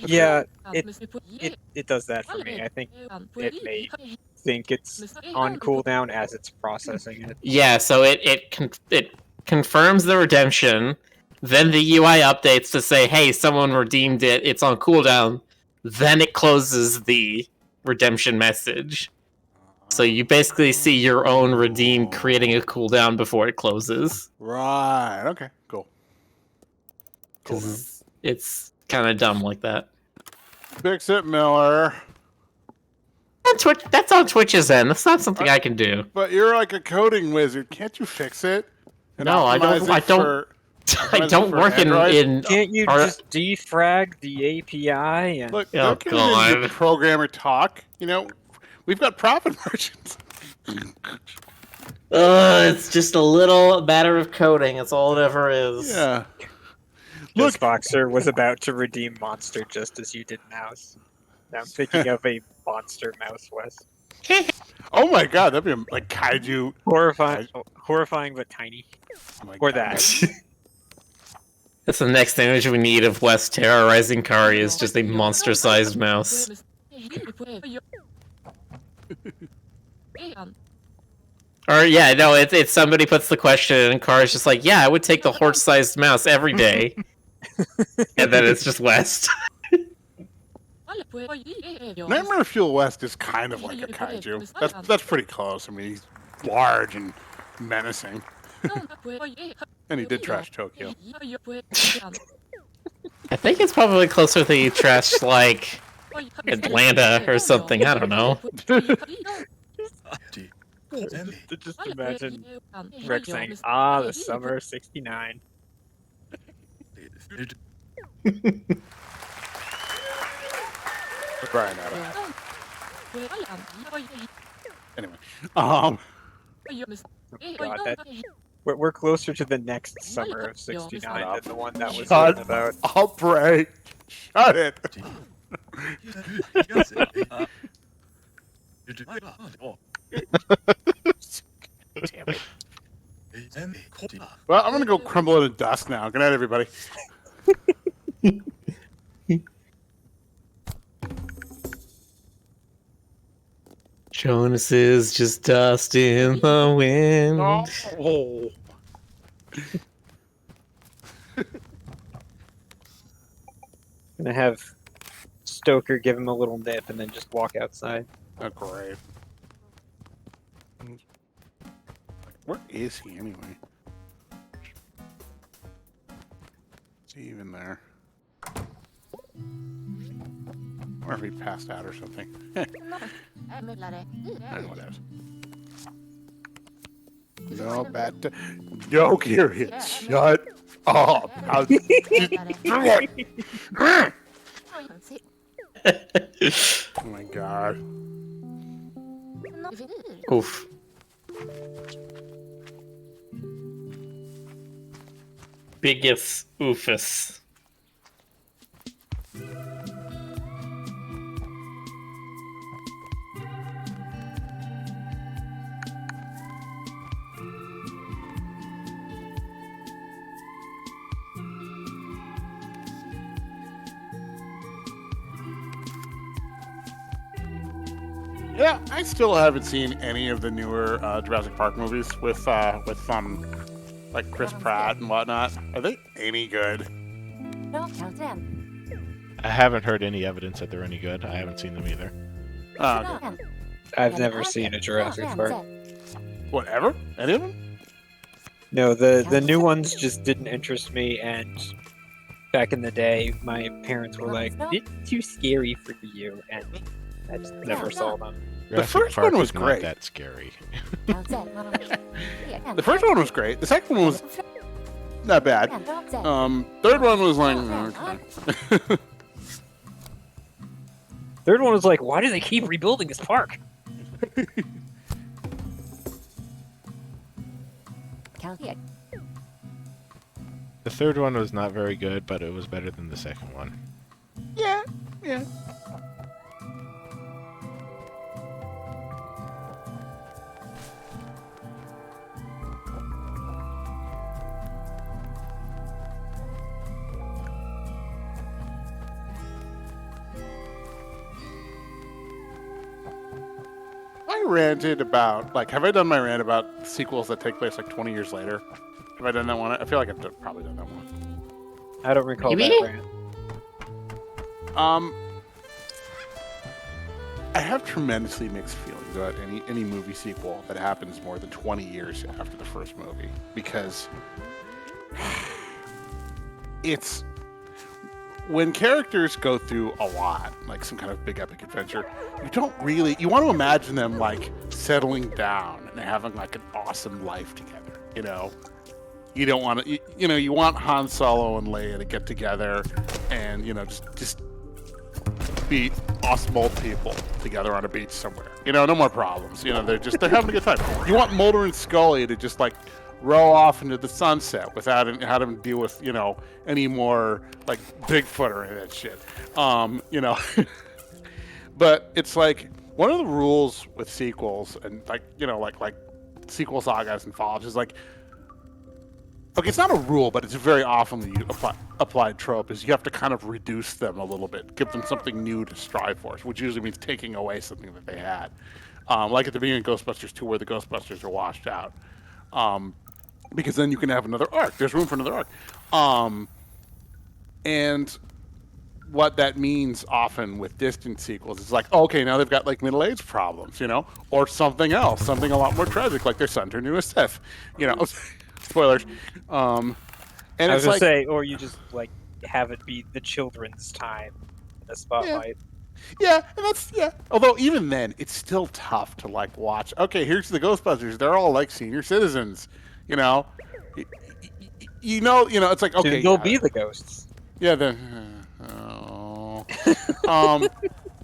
Yeah, it does that for me. I think it may think it's on cooldown as it's processing it. Yeah, so it confirms the redemption, then the UI updates to say, hey, someone redeemed it, it's on cooldown, then it closes the redemption message. So you basically see your own redeem creating a cooldown before it closes. Right. Okay. Cool. Cool. Because it's kind of dumb like that. Fix it, Miller. on Twitch. That's on Twitch's end. That's not something I can do. But you're like a coding wizard. Can't you fix it? And No, I don't. optimize I it don't. for- I optimize it don't for work Android? in. Can't you Are- just defrag the API and Look, Oh, don't get into God. programmer talk. You know, we've got profit margins. It's just a little matter of coding. That's all it ever is. Yeah. this Look, boxer was about to redeem Monster just as you did Mouse. Now I'm thinking of a monster Mouse West. oh my god, that'd be like kaiju. Horrifying but tiny. Oh my Or God. that. That's the next image we need of West terrorizing Kari is just a monster-sized mouse. Or yeah, no, it's somebody puts the question and Kari's just like, yeah, I would take the horse-sized mouse every day. And then it's just West. Nightmare Fuel West is kind of like a kaiju. That's pretty close. I mean, he's large and menacing. And he did trash Tokyo. I think it's probably closer to the trash like Atlanta or something. I don't know. Just imagine Rex saying, "Ah, the summer of '69." Brian Adams. Anyway, God, we're closer to the next summer of '69 than the one that was Shut written about. I'll pray. Shut it. Damn it. Well, I'm gonna go crumble into dust now. Good night, everybody. Jonas is just dust in the wind. Oh. Gonna have Stoker give him a little nip and then just walk outside. Oh, great. Where is he anyway? Is he even there? Or if he passed out or something. Whatever. No bad. No, Kirian. Shut up. Oh my god. Oof. Biggest oofus. Yeah, I still haven't seen any of the newer Jurassic Park movies with like Chris Pratt and whatnot. Are they any good? I haven't heard any evidence that they're any good. I haven't seen them either. Oh, okay. I've never seen a Jurassic Park. Whatever? Any of them? No, the new ones just didn't interest me, and back in the day, my parents were like, "It's too scary for you," and I just never saw them. Jurassic first Park one was is not great. that scary. The first one was great. The second one was not bad. Third one was like, okay. Third one was like, "Why do they keep rebuilding this park?" The third one was not very good, but it was better than the second one. Yeah. I ranted about, like, have I done my rant about sequels that take place like 20 years later? Have I done that one? I feel like I've probably done that one. I don't recall You that mean? rant. I have tremendously mixed feelings about any movie sequel that happens more than 20 years after the first movie, because it's when characters go through a lot, like some kind of big epic adventure, you want to imagine them like settling down and having like an awesome life together, you know? You don't want to, you want Han Solo and Leia to get together and, just be awesome old people together on a beach somewhere. No more problems. They're having a good time. You want Mulder and Scully to just like row off into the sunset without having to deal with, any more like Bigfoot or any of that shit. But it's like one of the rules with sequels and like sequel sagas and follow-ups is like, okay, it's not a rule, but it's a very often applied trope is you have to kind of reduce them a little bit, give them something new to strive for, which usually means taking away something that they had. Like at the beginning of Ghostbusters 2 where the Ghostbusters are washed out. Because then you can have another arc. There's room for another arc. And what that means often with distant sequels is like, okay, now they've got like middle-age problems, or something else, something a lot more tragic, like their son turned into a Sith, Spoilers. And I was it's gonna like, say, or you just like have it be the children's time in the spotlight. yeah, and that's although even then, it's still tough to like watch. Okay, here's the Ghostbusters. They're all like senior citizens. It's like okay, Soon they'll be the ghosts. yeah, then.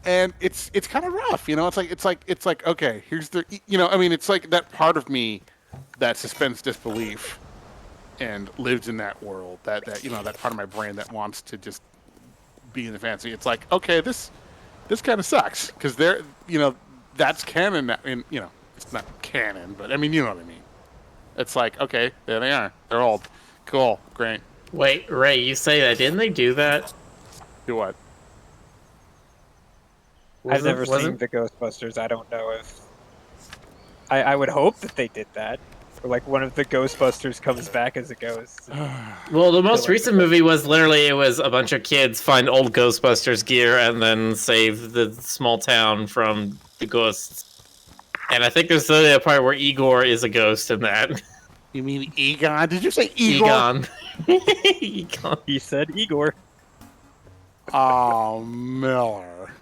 And it's kind of rough. It's like okay, here's the it's like that part of me that suspends disbelief and lives in that world. That that part of my brain that wants to just be in the fantasy. It's like okay, this kind of sucks because they're that's canon. It's not canon, but I mean you know what I mean. It's like okay, there they are. They're old. Cool, great. Wait, Ray, you say that? Didn't they do that? Do what? I've never seen the Ghostbusters. I don't know if. I would hope that they did that. Or like one of the Ghostbusters comes back as a ghost. Well, the most recent movie was literally it was a bunch of kids find old Ghostbusters gear and then save the small town from the ghosts. And I think there's literally a part where Igor is a ghost in that. You mean Egon? Did you say Igor? Egon. Egon. He said Igor. Oh, Miller.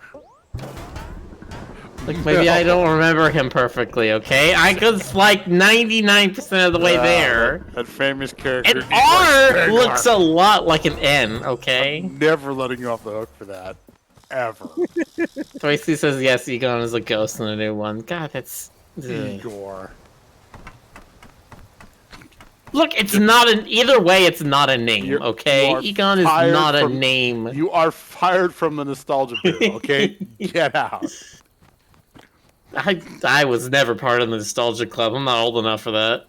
Like maybe I don't remember him perfectly, okay? I was like 99% of the way there. That famous character. An R looks a lot like an N, okay? I'm never letting you off the hook for that. Ever. Tracy says yes, Egon is a ghost in the new one. God, that's... Igor. Look, it's not an... Either way, it's not a name, okay? Egon is not a name. You are fired from the Nostalgia Bureau, okay? Get out. I was never part of the Nostalgia Club. I'm not old enough for that.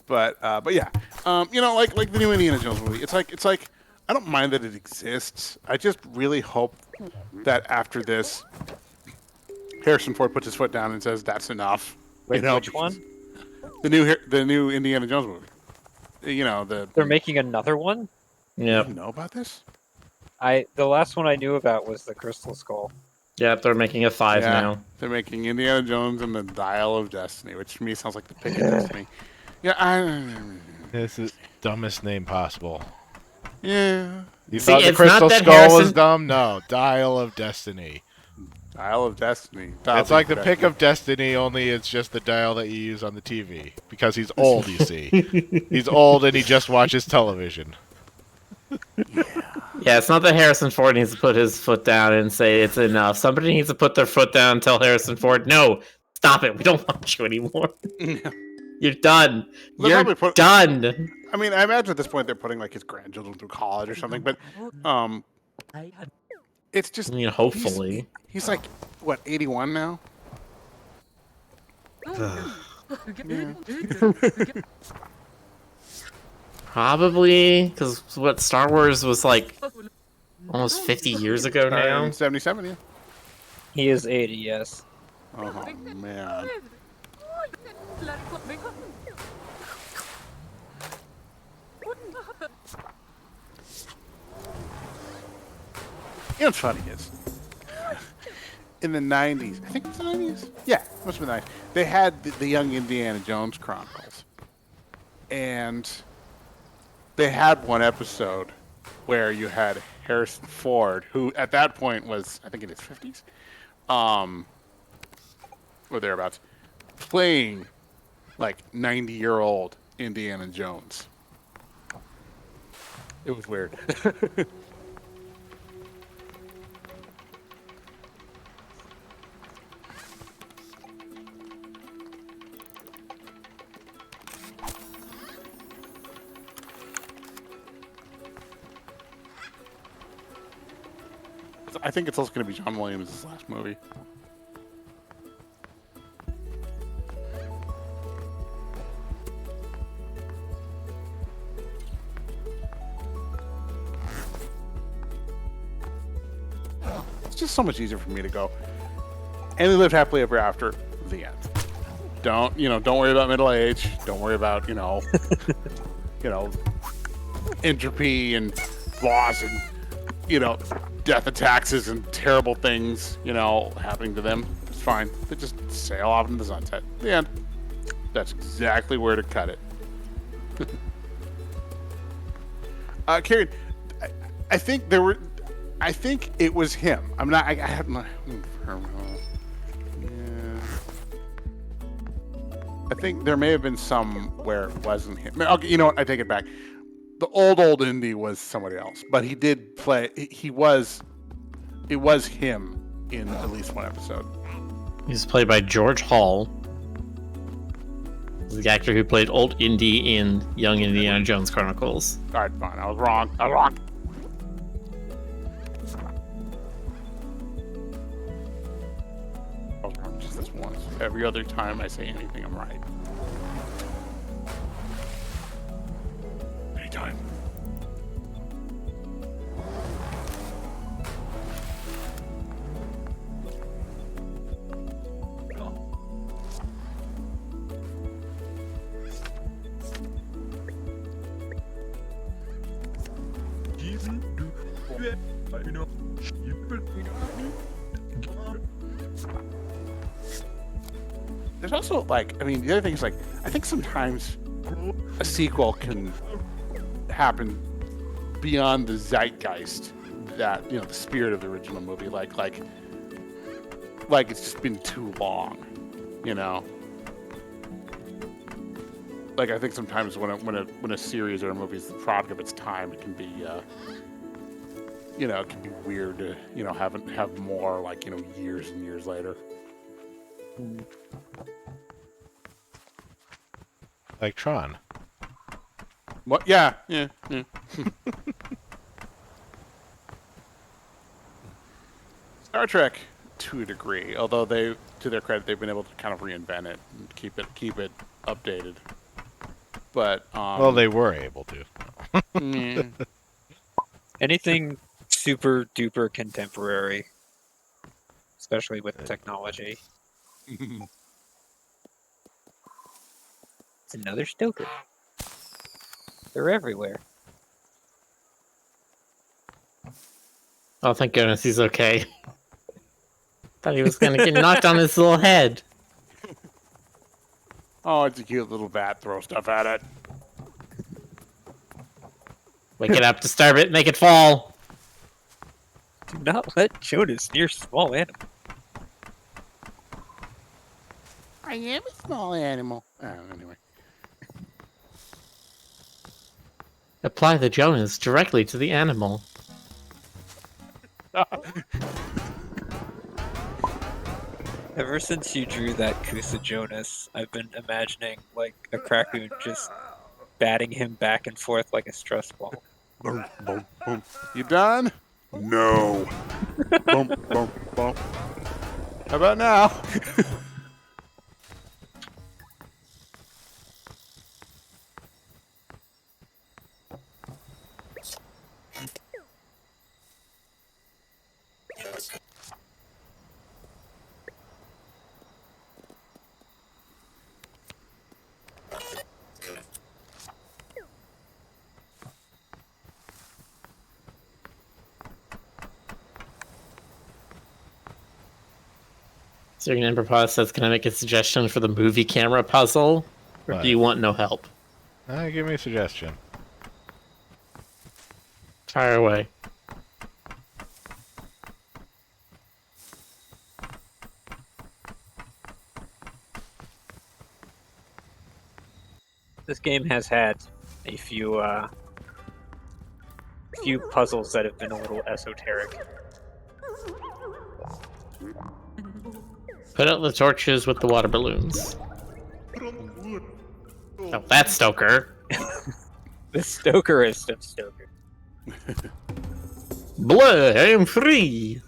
But yeah, like the new Indiana Jones movie. It's like I don't mind that it exists. I just really hope that after this, Harrison Ford puts his foot down and says that's enough. Wait, which one? The new Indiana Jones movie. They're making another one? Yeah. You know about this? The last one I knew about was the Crystal Skull. Yeah, they're making a 5 now. They're making Indiana Jones and the Dial of Destiny, which to me sounds like the pick of Destiny. Yeah, This is dumbest name possible. Yeah. You thought the Crystal Skull was dumb? No, Dial of Destiny. Dial of Destiny. It's like the pick of Destiny, only it's just the dial that you use on the TV. Because he's old, you see. He's old and he just watches television. Yeah, it's not that Harrison Ford needs to put his foot down and say it's enough. Somebody needs to put their foot down and tell Harrison Ford, no, stop it. We don't want you anymore. You're done. You're done. I mean, I imagine at this point they're putting like his grandchildren through college or something, but it's just. I mean, hopefully. He's like, what, 81 now? Probably, because what Star Wars was like almost 50 years ago now. 77, yeah. He is 80, yes. Oh man. You know what's funny is, in the 90s, I think it was the 90s? Yeah, it must have been the 90s. They had the Young Indiana Jones Chronicles. and they had one episode where you had Harrison Ford, who at that point was, I think, in his 50s, or thereabouts, playing like 90-year-old Indiana Jones. It was weird. I think it's also going to be John Williams' last movie. It's just so much easier for me to go. And they lived happily ever after. The end. Don't worry about middle age. Don't worry about, entropy and loss and, death of taxes and terrible things, happening to them. It's fine. They just sail off into the sunset. The end. That's exactly where to cut it. Karen, I think it was him. I'm not. I have my. Yeah. I think there may have been some where it wasn't him. Okay, you know what? I take it back. The old Indy was somebody else, but he did play. It was him in at least one episode. He's played by George Hall, the actor who played Old Indy in Young Indiana Jones Chronicles. All right, fine. I was wrong. Just this once. Every other time I say anything, I'm right. Anytime. There's also, the other thing is, I think sometimes a sequel can happen beyond the zeitgeist that, the spirit of the original movie. Like it's just been too long, I think sometimes when a series or a movie is the product of its time, it can be, it can be weird to, have more, years and years later. Like Tron. What? Yeah. Star Trek, to a degree, although to their credit, they've been able to kind of reinvent it and keep it updated. But well, they were able to. Anything super duper contemporary, especially with technology. It's another Stoker. They're everywhere. Oh, thank goodness he's okay. Thought he was gonna get knocked on his little head. Oh, it's a cute little bat. Throw stuff at it. Wake it up, disturb it, make it fall. Do not let Jonas near small animals. I am a small animal. Anyway. Apply the Jonas directly to the animal. Ever since you drew that Kusa Jonas, I've been imagining a Krakoon just batting him back and forth like a stress ball. Boom, boom, boom. You done? No. Boom, boom, boom. How about now? Sergeant Amberpaw says, can I make a suggestion for the movie camera puzzle? Or What? do you want no help? Give me a suggestion. Fire away. This game has had a few puzzles that have been a little esoteric. Put out the torches with the water balloons. Oh, that's Stoker. The Stokerist of Stoker. Blood, I am free.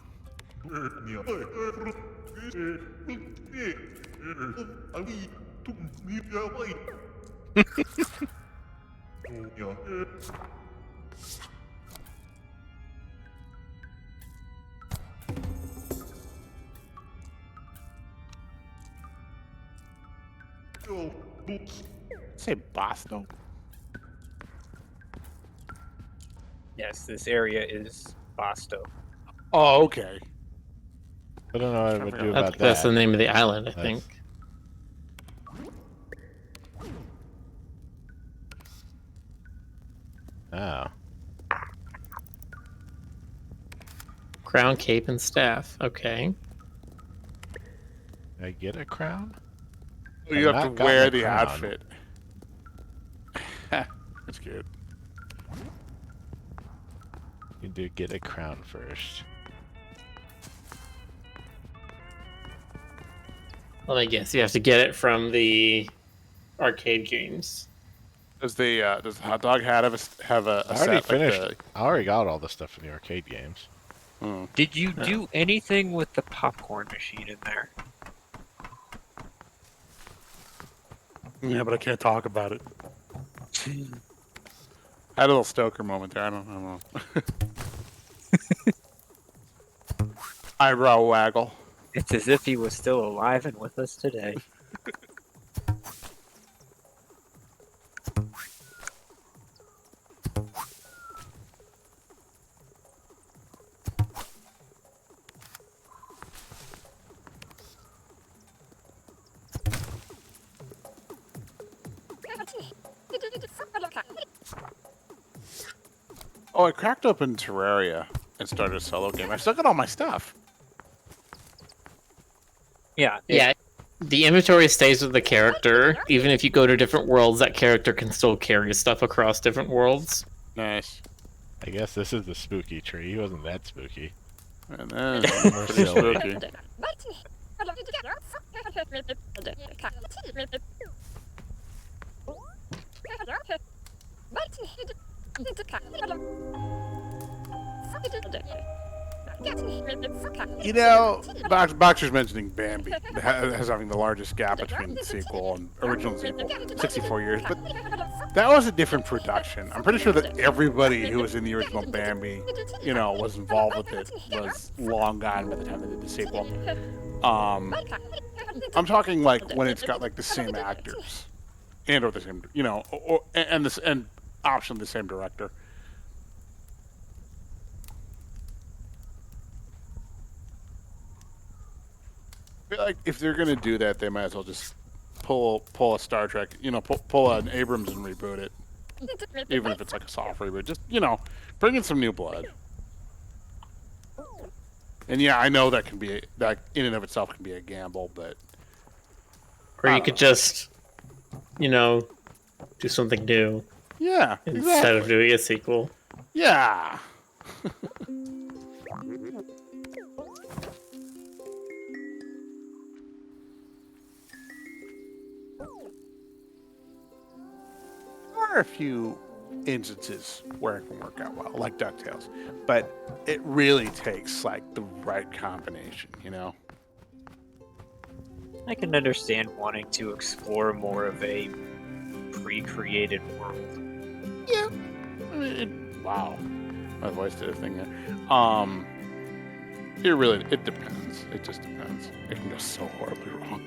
Say Boston. Yes, this area is Basto. Oh, okay. I don't know what I would do That's, about that's the that. name of the island, I That's- think. Oh. Crown, cape, and staff. Okay. Did I get a crown? You I've have not to wear gotten a the crown. outfit. That's good. You do get a crown first. Well, I guess you have to get it from the arcade games. Does the hot dog hat have a I already set like finished. the- I already got all the stuff from the arcade games. Hmm. Did you do anything with the popcorn machine in there? Yeah, but I can't talk about it. I had a little Stoker moment there. I don't know. Eyebrow waggle. It's as if he was still alive and with us today. Oh, I cracked open Terraria and started a solo game. I still got all my stuff. Yeah. Yeah, the inventory stays with the character. Even if you go to different worlds, that character can still carry stuff across different worlds. Nice. I guess this is the spooky tree. He wasn't that spooky. And then More pretty silly. spooky. You know, Boxer's mentioning Bambi has having the largest gap between the sequel and original sequel, 64 years. But that was a different production. I'm pretty sure that everybody who was in the original Bambi, you know, was involved with it, was long gone by the time they did the sequel. I'm talking like when it's got like the same actors and or the same, you know, and optionally the same director. I feel like if they're gonna do that, they might as well just pull a Star Trek, you know, pull an Abrams and reboot it, even if it's like a soft reboot. Just, you know, bring in some new blood. And yeah, I know that in and of itself can be a gamble, but Or I you don't could know. just, you know, do something new yeah, instead of exactly. doing a sequel. Yeah. There are a few instances where it can work out well, like DuckTales, but it really takes like the right combination, you know? I can understand wanting to explore more of a pre-created world. Yeah. I mean, wow. My voice did a thing there. It depends. It just depends. It can go so horribly wrong.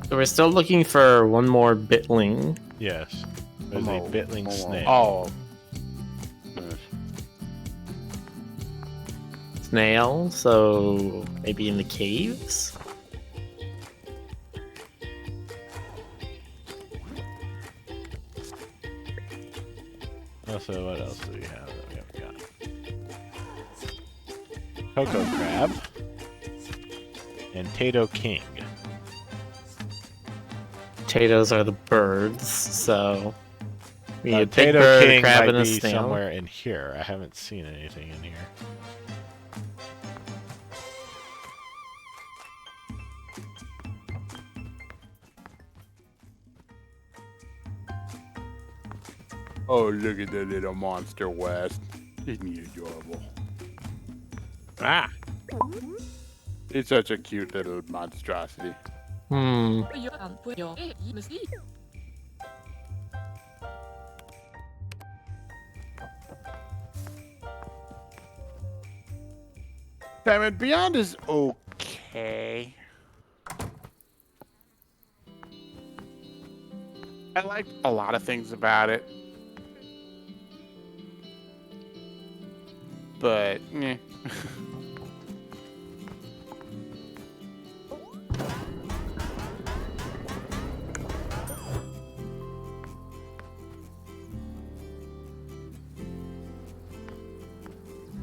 So we're still looking for one more bitling. Yes. There's a Momo- bitling Momo. snake. Oh. Nice. Snail, so maybe in the caves? So what else do we have that we haven't got? Cocoa Crab. And Tato King. Potatoes are the birds, so we need a big Tato bird, a King crab, might and a be snail. somewhere in here. I haven't seen anything in here. Oh, look at the little monster West. Isn't he adorable? Ah! He's such a cute little monstrosity. Hmm. Batman Beyond is okay. I liked a lot of things about it. But, eh.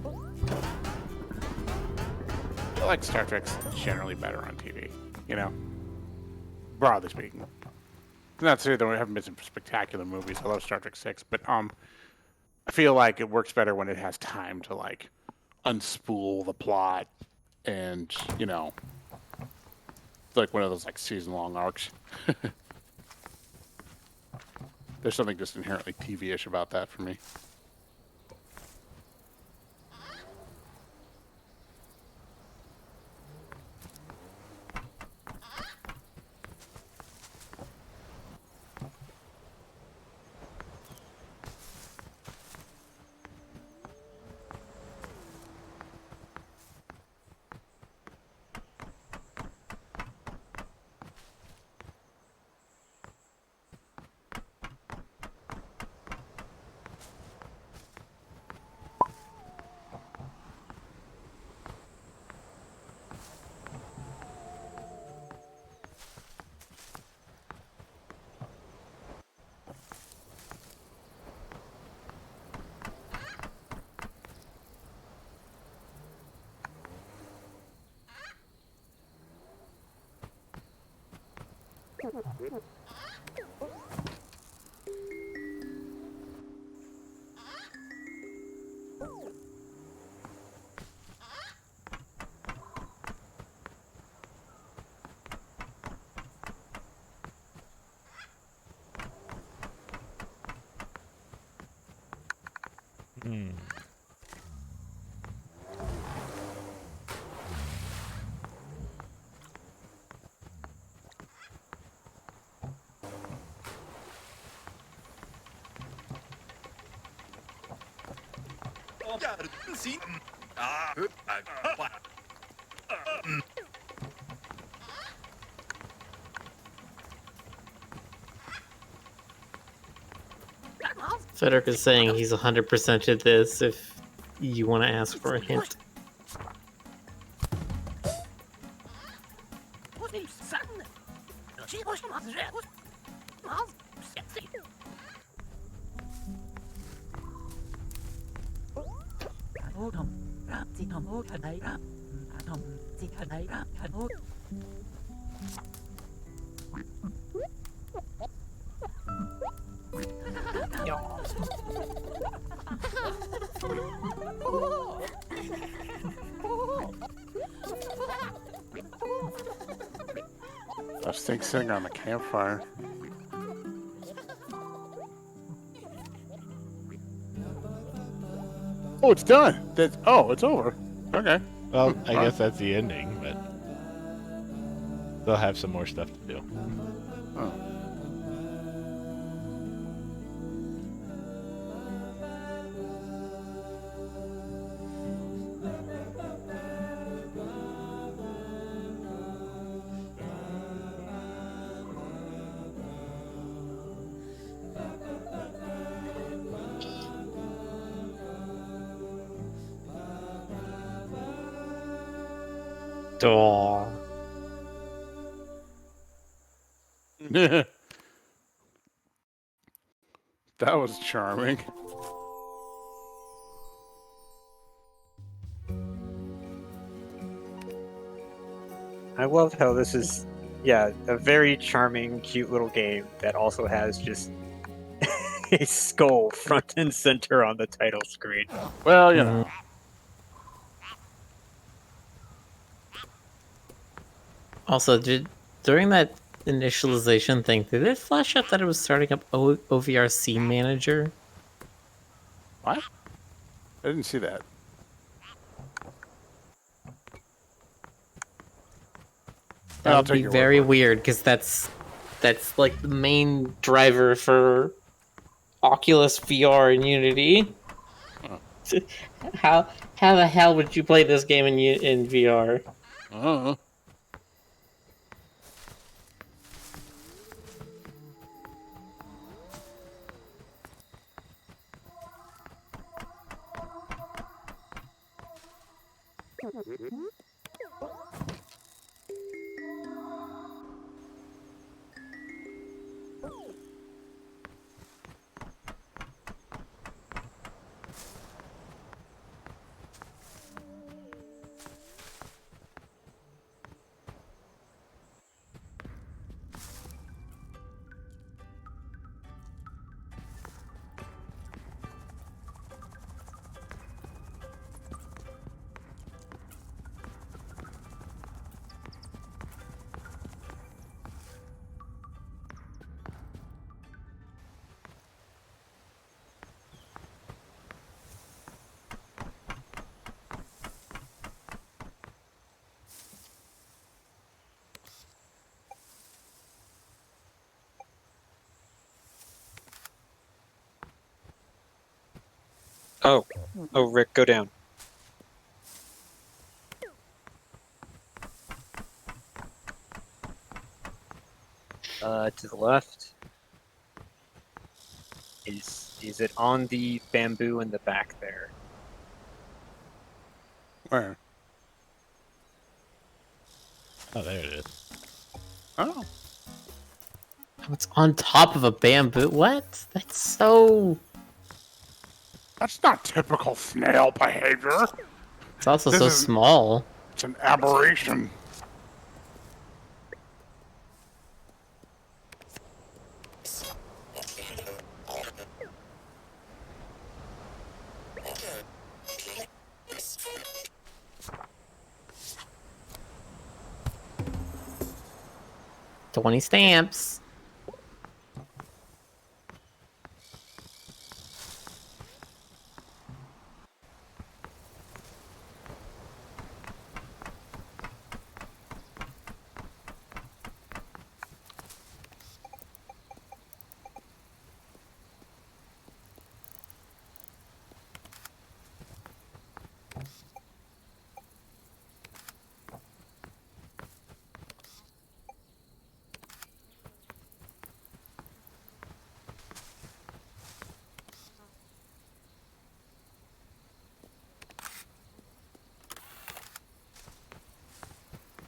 I feel like Star Trek's generally better on TV, you know? Broadly speaking. Not to say that there haven't been some spectacular movies. I love Star Trek 6, but I feel like it works better when it has time to like unspool the plot and, you know, it's like one of those like season-long arcs. There's something just inherently TV-ish about that for me. Hmm. Federic is saying he's 100%ed this if you want to ask for a hint. Those things sitting on the campfire. Oh, it's done. That's it's over. Okay. Well, I Alright. guess that's the ending, but they'll have some more stuff to do. Oh. Aw. That was charming. I love how this is, yeah, a very charming, cute little game that also has just a skull front and center on the title screen. Well, you know. Also, during that initialization thing, did it flash up that it was starting up OVRC Manager? What? I didn't see that. That I'll would take be your word very for it. weird because that's like the main driver for Oculus VR and Unity. Huh. How the hell would you play this game in VR? Uh-huh. Oh, Rick, go down. To the left. Is it on the bamboo in the back there? Where? Oh, there it is. Oh. Oh, it's on top of a bamboo. What? That's so. That's not typical snail behavior. It's also This so is- small. It's an aberration. $20 stamps.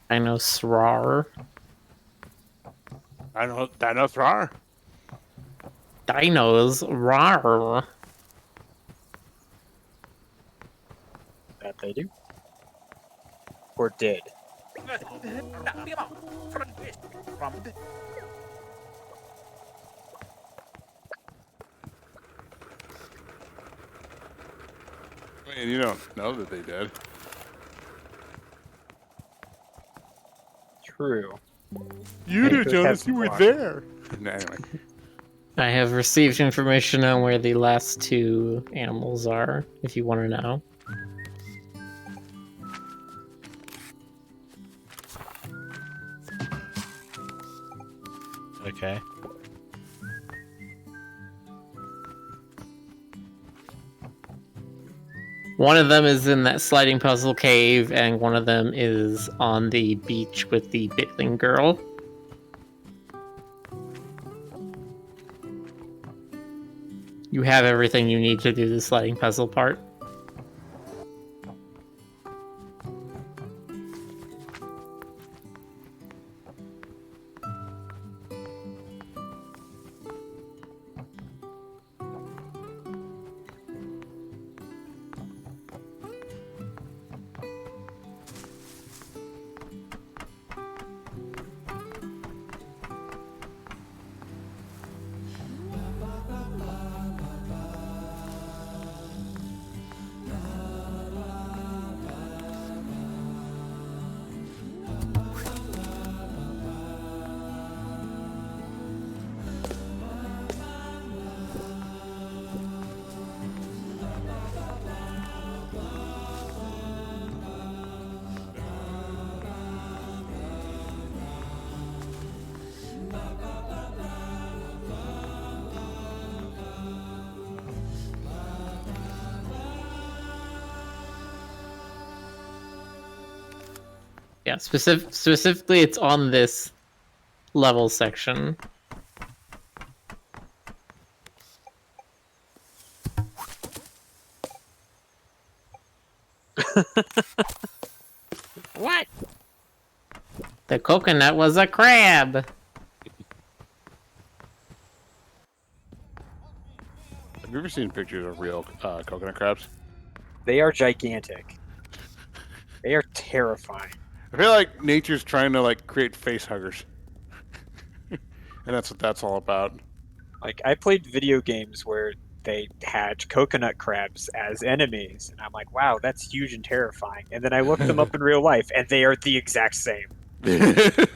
Dinosaur. Dinosaur. Dinos. Rawr. That they do. Or did. And you don't know that they did. True. You They do, could Jonas. have You were blocked. there. No, anyway. I have received information on where the last two animals are, if you want to know. Okay. One of them is in that sliding puzzle cave, and one of them is on the beach with the Bitling girl. You have everything you need to do the sliding puzzle part. Yeah, specifically, it's on this level section. What? The coconut was a crab. Have you ever seen pictures of real coconut crabs? They are gigantic. They are terrifying. I feel like nature's trying to like create face huggers, and that's what that's all about. Like, I played video games where they had coconut crabs as enemies, and I'm like, wow, that's huge and terrifying. And then I looked them up in real life, and they are the exact same. Can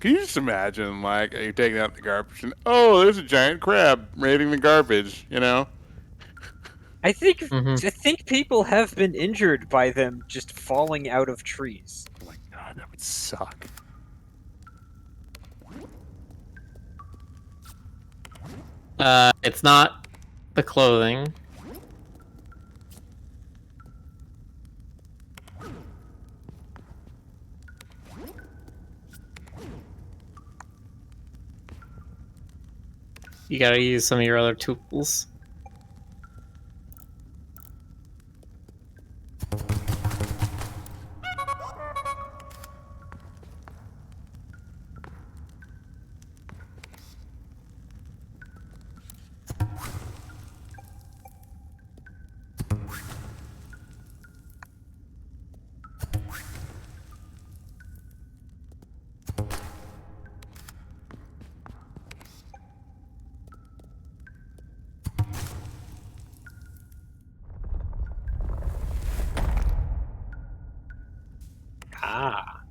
you just imagine, like, you're taking out the garbage and, oh, there's a giant crab raiding the garbage, you know? I think Mhm. I think people have been injured by them just falling out of trees. Oh my god, that would suck. It's not the clothing. You gotta use some of your other tools. Ah.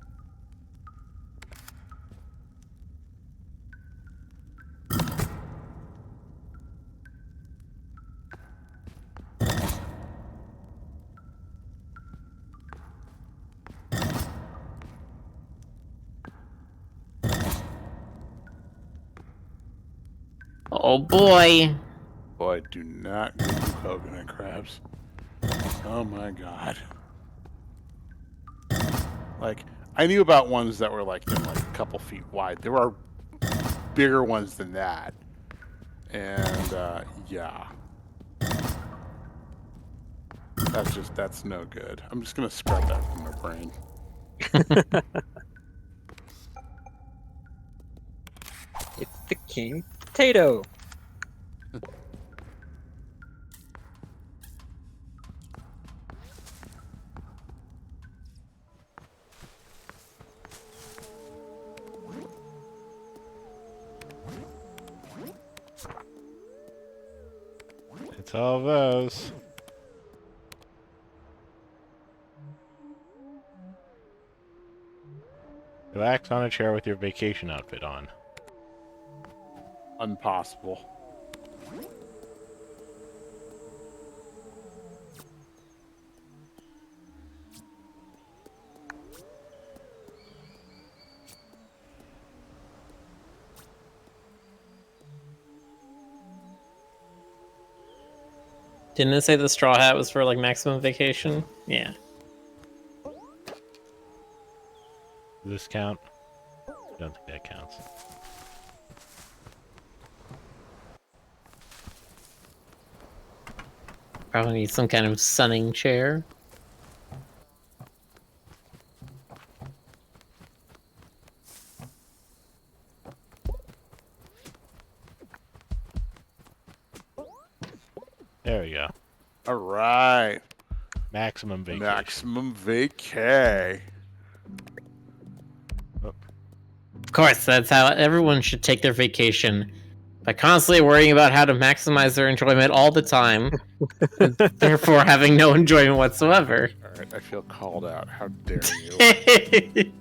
Oh boy. Boy, do not Google coconut crabs. Oh my god. Like, I knew about ones that were like, like a couple feet wide. There are bigger ones than that. And, yeah. That's no good. I'm just gonna scrub that from my brain. It's the king potato. It's all those. Relax on a chair with your vacation outfit on. Impossible. Didn't it say the straw hat was for like maximum vacation? Yeah. Does this count? I don't think that counts. Probably need some kind of sunning chair. There we go. All right. Maximum vacation. Maximum vacay. Of course, that's how everyone should take their vacation. By constantly worrying about how to maximize their enjoyment all the time, and therefore having no enjoyment whatsoever. All right, I feel called out. How dare you?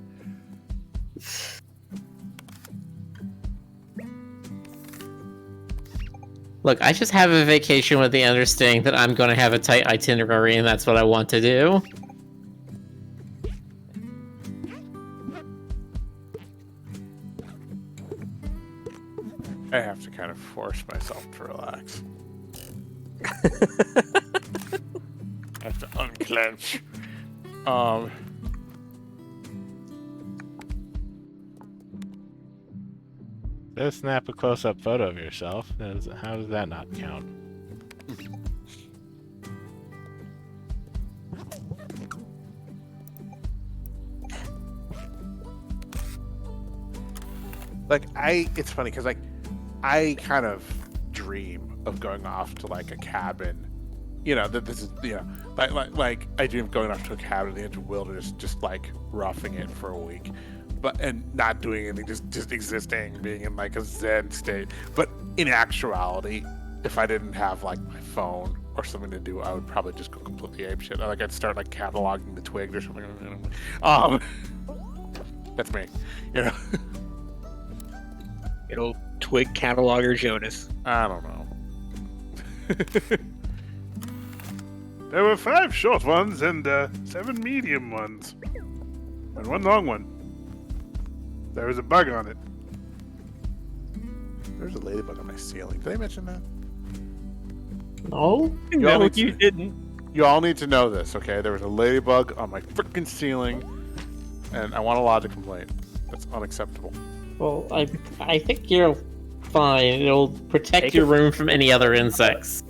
Look, I just have a vacation with the understanding that I'm going to have a tight itinerary, and that's what I want to do. I have to kind of force myself to relax. I have to unclench. Um, Just snap a close-up photo of yourself. How does that not count? it's funny because I kind of dream of going off to like a cabin. You know that this is like I dream of going off to a cabin in the edge of wilderness, just like roughing it for a week, and not doing anything, just existing, being in like a zen state. But in actuality, if I didn't have like my phone or something to do, I would probably just go completely apeshit. Like I'd start like cataloging the twigs or something. That's me. You know. Good old twig cataloger Jonas. I don't know. There were 5 short ones and 7 medium ones. And 1 long one. There was a bug on it. There's a ladybug on my ceiling. Did I mention that? No? No, need you to- didn't. You all need to know this, okay? There was a ladybug on my freaking ceiling, and I want to lodge a complaint. That's unacceptable. Well, I think you're fine. It'll protect Take your it. room from any other insects.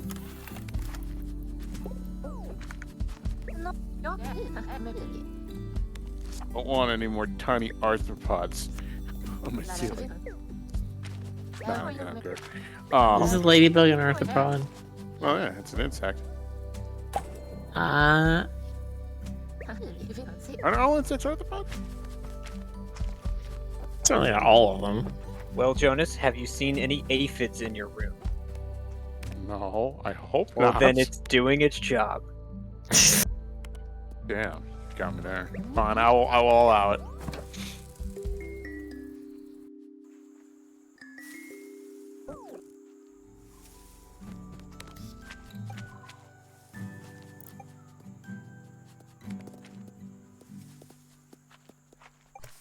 Don't want any more tiny arthropods on my ceiling. Nah, yeah, I'm good. This is ladybug and arthropod. Oh yeah, it's an insect. Uh, Aren't all insects arthropods? certainly not all of them. Well, Jonas, have you seen any aphids in your room? No, I hope Well, not. then it's doing its job. Damn, got me there. Fine, I will allow it.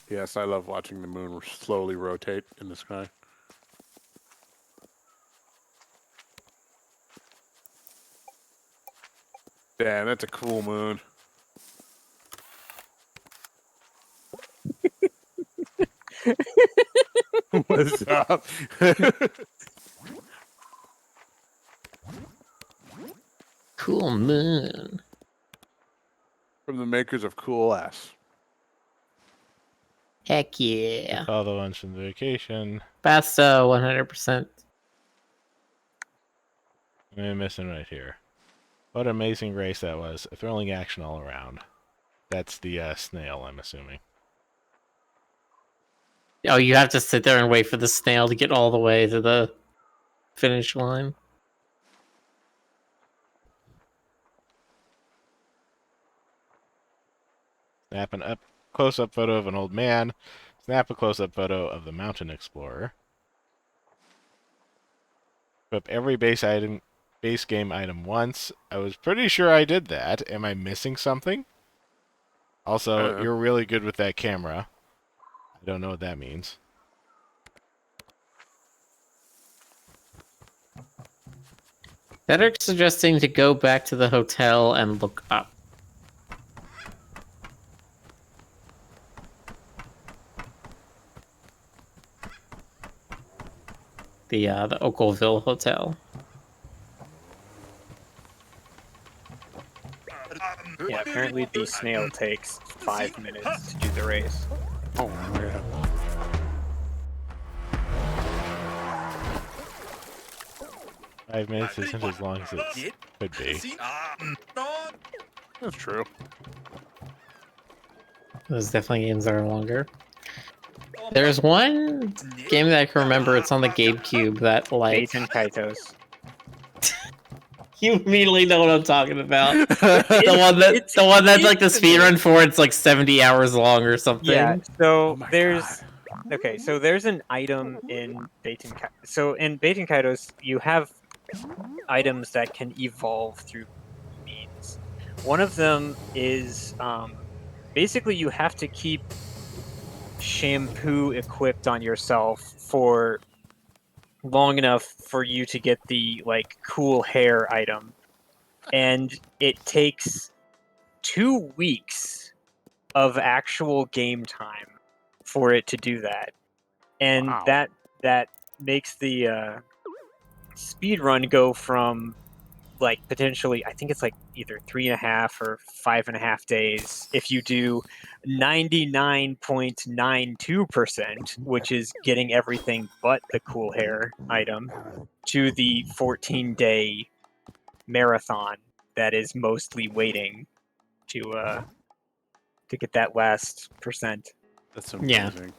Yes, I love watching the moon slowly rotate in the sky. Damn, that's a cool moon. What's up? Cool moon. From the makers of Cool S. Heck yeah. All the ones from the vacation. Basto, 100%. I'm missing right here. What an amazing race that was. A thrilling action all around. That's the snail, I'm assuming. Oh, you have to sit there and wait for the snail to get all the way to the finish line. Snap an close-up photo of an old man. Snap a close-up photo of the mountain explorer. Equip every base game item once. I was pretty sure I did that. Am I missing something? Also, you're really good with that camera. I don't know what that means. Better suggesting to go back to the hotel and look up. The Oakville Hotel. Yeah, apparently the snail takes 5 minutes to do the race. Oh my god. 5 minutes isn't as long as it could be. That's true. Those definitely games that are longer. There's one game that I can remember. It's on the GameCube that like Bates and Kaitos. you immediately know what I'm talking about. the one that's like the speedrun for it's like 70 hours long or something. Yeah, so Oh my there's... God. Okay, so there's an item in Bates and Kaitos. So in Bates and Kaitos, you have items that can evolve through means. One of them is basically you have to keep shampoo equipped on yourself for long enough for you to get the like cool hair item, and it takes 2 weeks of actual game time for it to do that, and Wow. that makes the speed run go from like potentially, I think it's like either 3.5 or 5.5 days if you do 99.92%, which is getting everything but the cool hair item, to the 14-day marathon that is mostly waiting to get that last percent. That's Yeah. amazing.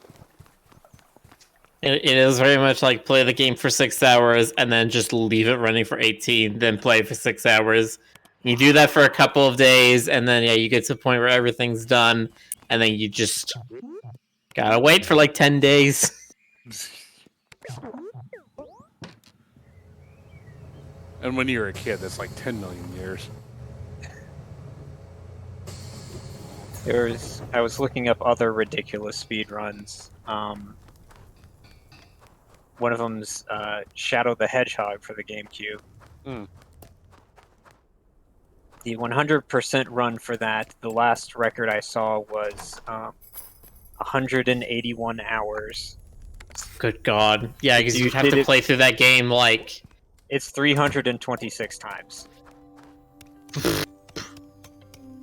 It is very much like play the game for 6 hours and then just leave it running for 18, then play for 6 hours. You do that for a couple of days, and then you get to the point where everything's done, and then you just gotta wait for like 10 days. And when you were a kid, that's like 10 million years. I was looking up other ridiculous speed runs. One of them's Shadow the Hedgehog for the GameCube. Mm. The 100% run for that, the last record I saw was 181 hours. Good God. Yeah, because You you'd have did to it- play through that game like... It's 326 times.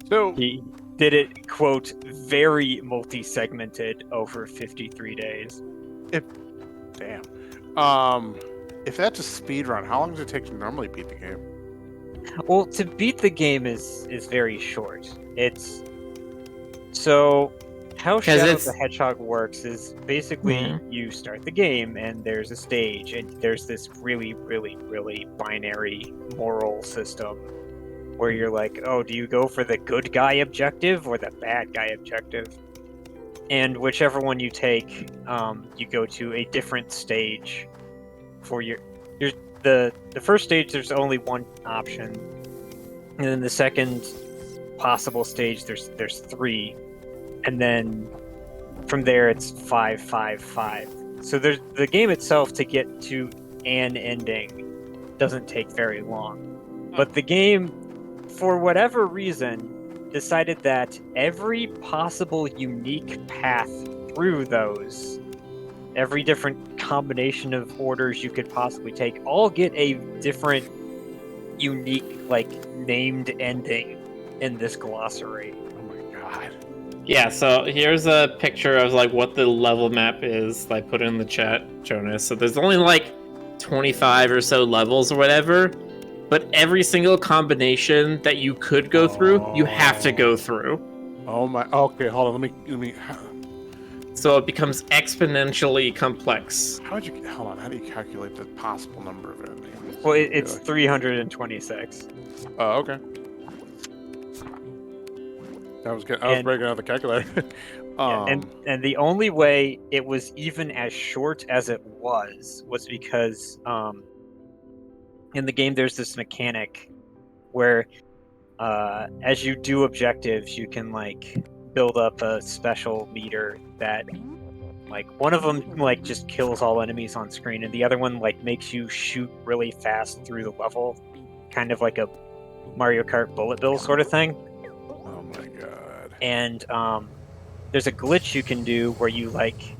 So, He did it, quote, very multi-segmented over 53 days. damn. If that's a speed run, how long does it take to normally beat the game? Well, to beat the game is very short. It's so how 'Cause Shadow it's- the Hedgehog works is basically Mhm. you start the game and there's a stage and there's this really, really, really binary moral system where you're like, oh, do you go for the good guy objective or the bad guy objective? And whichever one you take, you go to a different stage for your the first stage. There's only one option, and then the second possible stage there's 3, and then from there it's 5, 5, 5. So there's the game itself to get to an ending doesn't take very long, but the game, for whatever reason, decided that every possible unique path through those, every different combination of orders you could possibly take, all get a different, unique, like, named ending in this glossary. Oh my god. Yeah, so here's a picture of like what the level map is. I put it in the chat, Jonas. So there's only like 25 or so levels or whatever, but every single combination that you could go through, you have to go through. Oh my. Okay, hold on. Let me. So it becomes exponentially complex. How do you calculate the possible number of endings? Well, it's 326. Oh, okay. I was breaking out the calculator. And the only way it was even as short as it was because in the game there's this mechanic where as you do objectives you can like build up a special meter that like one of them like just kills all enemies on screen and the other one like makes you shoot really fast through the level, kind of like a Mario Kart bullet bill sort of thing. Oh my god. And there's a glitch you can do where you like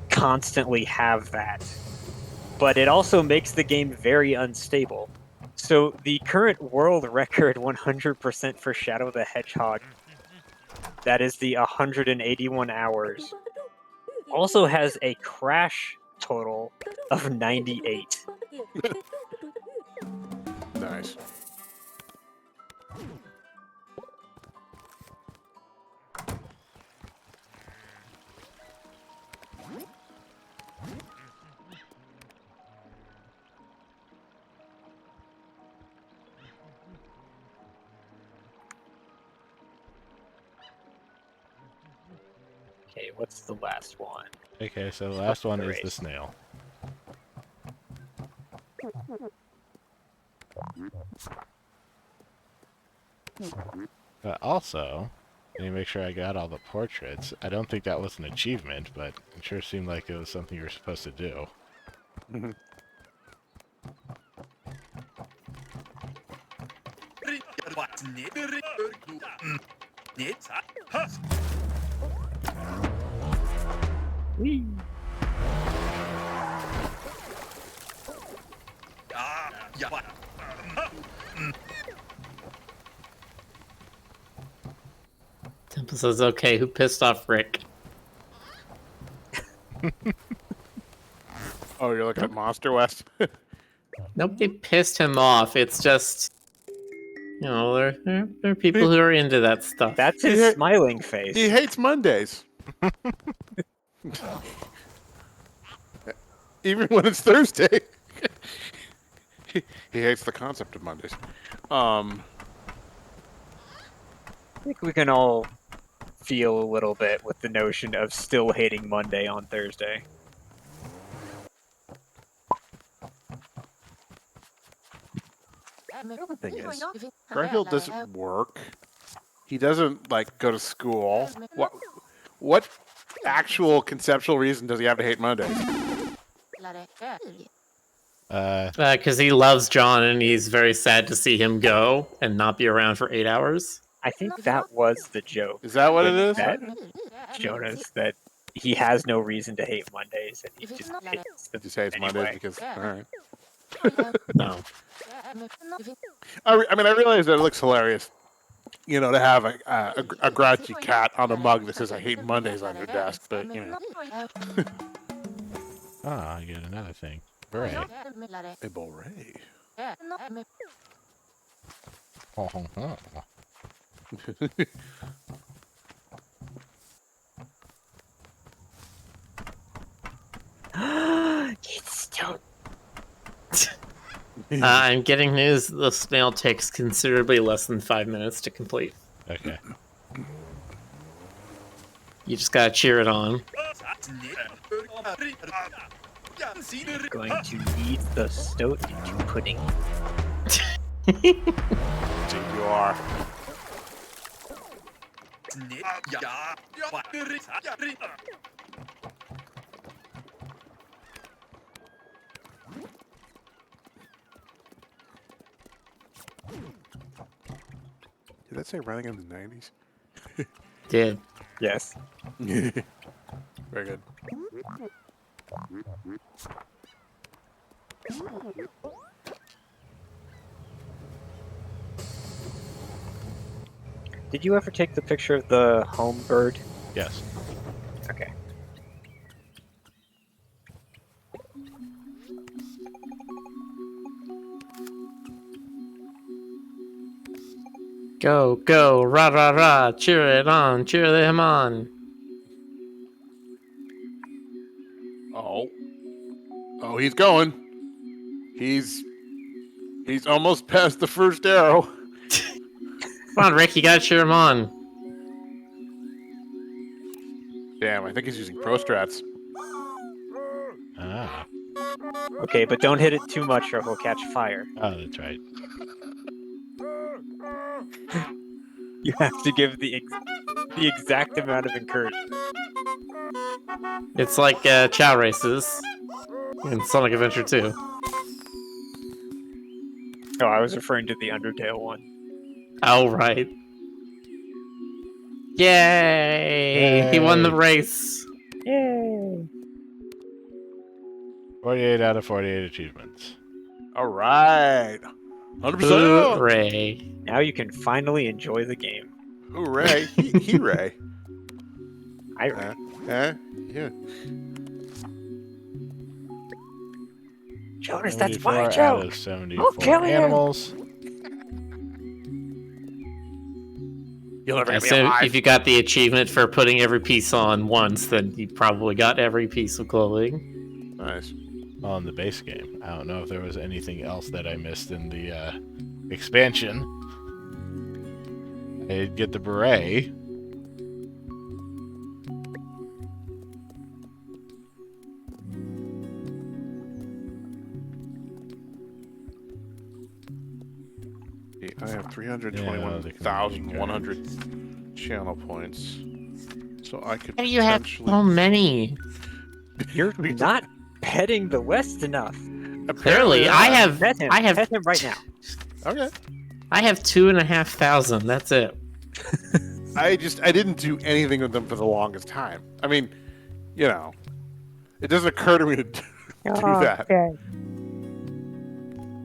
constantly have that, but it also makes the game very unstable. So the current world record 100% for Shadow the Hedgehog, that is the 181 hours, also has a crash total of 98. Nice. Okay, what's the last one? Okay, so the last one is the race. snail. But also, let me make sure I got all the portraits. I don't think that was an achievement, but it sure seemed like it was something you were supposed to do. Whee! Temple says, okay, who pissed off Rick? Oh, you're looking at Monster West? Nobody pissed him off. It's just, there are people who are into that stuff. That's his Yeah. smiling face. He hates Mondays. Even when it's Thursday. he hates the concept of Mondays. I think we can all feel a little bit with the notion of still hating Monday on Thursday. The other thing is, Garfield doesn't work. He doesn't like go to school. What actual conceptual reason does he have to hate Mondays? Because he loves John and he's very sad to see him go and not be around for 8 hours. I think that was the joke. Is that what it is? That Jonas, that he has no reason to hate Mondays, and he just hates them He just hates anyway. Mondays because. All right. No. I mean, I realize that it looks hilarious, to have a grouchy cat on a mug that says "I hate Mondays" on your desk, but I get another thing. Beret. a beret. It's still I'm getting news the snail takes considerably less than 5 minutes to complete. Okay. You just gotta cheer it on. going to need the stoat into pudding. Indeed you are. Did that say running in the 90s? Did. Yes. Very good. Did you ever take the picture of the home bird? Yes. Okay. Go, go, rah, rah, rah, cheer it on, cheer them on. Oh, he's going. He's almost past the first arrow. Come on, Rick, you gotta cheer him on. Damn, I think he's using pro strats. Ah. Okay, but don't hit it too much or he'll catch fire. Oh, that's right. You have to give the exact amount of encouragement. It's like chow races in Sonic Adventure 2. Oh, I was referring to the Undertale one. Oh, right. Yay! He won the race. Yay! 48 out of 48 achievements. All right. 100%. Hooray. Now you can finally enjoy the game. Hooray. Hooray. I Yeah. Jonas, that's 74 my out joke. of 74 I'll kill you. animals. You'll never Yeah, get me so alive. if you got the achievement for putting every piece on once, then you probably got every piece of clothing. Nice. On the base game. I don't know if there was anything else that I missed in the expansion. I did get the beret. I have 321,100 channel points. So I could How do you have potentially... so many? You're not petting the West enough. Clearly, I have Pet him. I have Pet him right now. Okay. I have 2,500. That's it. I didn't do anything with them for the longest time. I mean, you know, it doesn't occur to me to do that. Okay.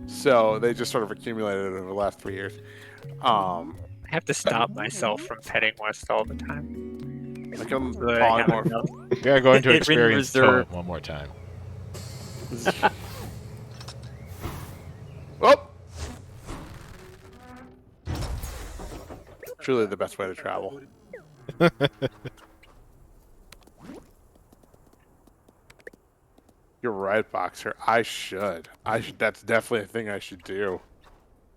So they just sort of accumulated over the last 3 years. I have to stop myself from petting West all the time. I can So that I have polymorph. enough. We are going to In experience reserve. TOEM one more time. Oh! Truly the best way to travel. You're right, Boxer. I should. That's definitely a thing I should do.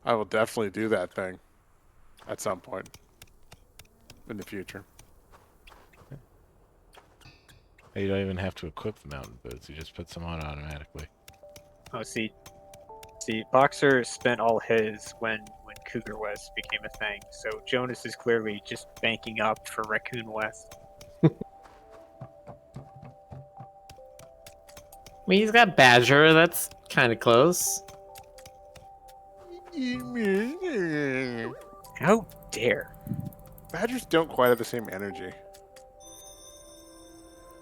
I will definitely do that thing at some point in the future. You don't even have to equip the mountain boots. You just put some on automatically. Oh, see, Boxer spent all his when Cougar West became a thing. So Jonas is clearly just banking up for Raccoon West. I mean, he's got Badger. That's kind of close. How dare? Badgers don't quite have the same energy.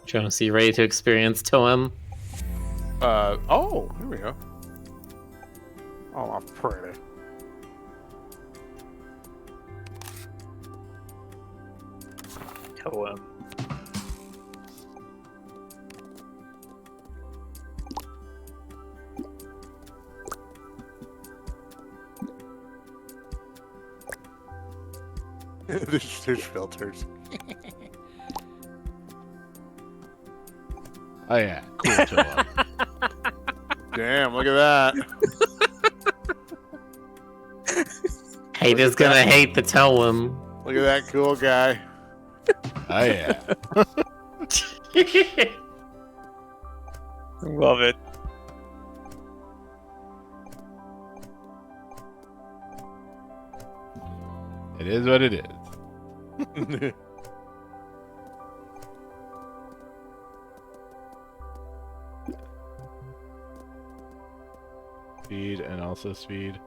Jonas, you ready to experience TOEM? Oh, here we go. Oh, I'm pretty. TOEM. There's filters. Oh yeah, cool TOEM. Damn, look at that. Haters gonna hate the TOEM. Look at that cool guy. Oh yeah. Love it. It is what it is. Speed and also speed.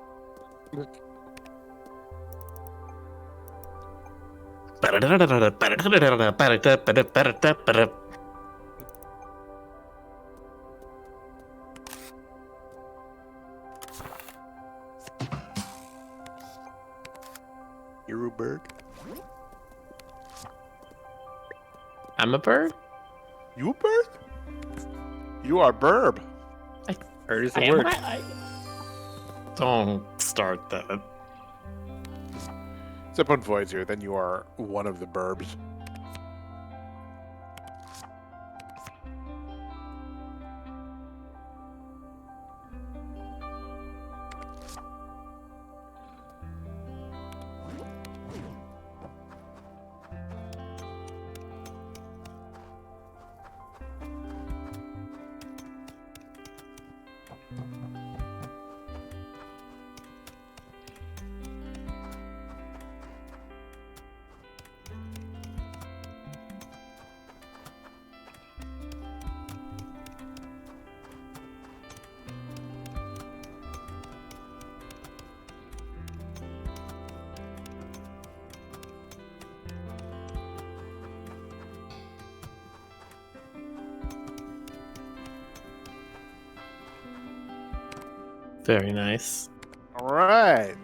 You're a bird. I'm a bird? You a bird? You are burb. Bird is I the am word. Don't start that. Except on Voyager, then you are one of the burbs. Very nice. All right.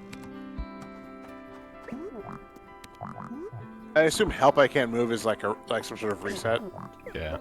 I assume help I can't move is like some sort of reset. Yeah.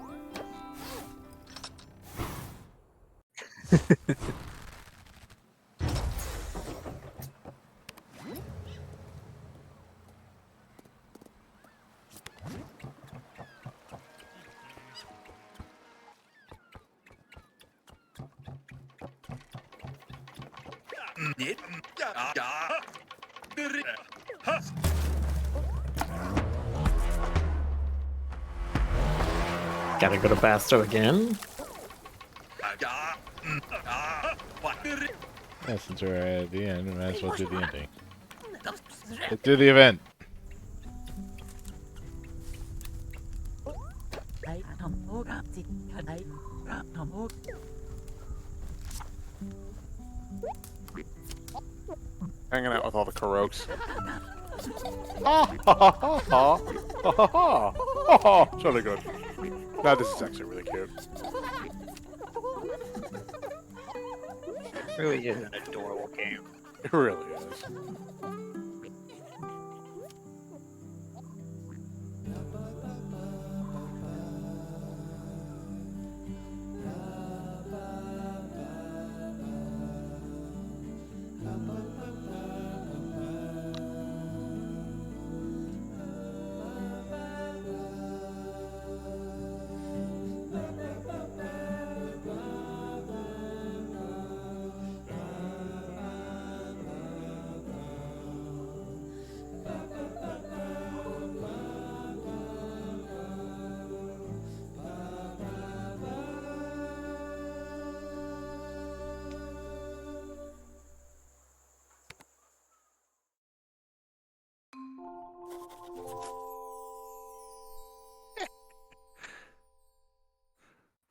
Gotta go to Basto again. Yeah, since we're at the end, we might as well do the ending. Let's do the event. Hanging out with all the Kurokes. Ha ha ha ha ha ha ha ha ha. It's really good. Now this is actually really cute. It really is an adorable game. It really is.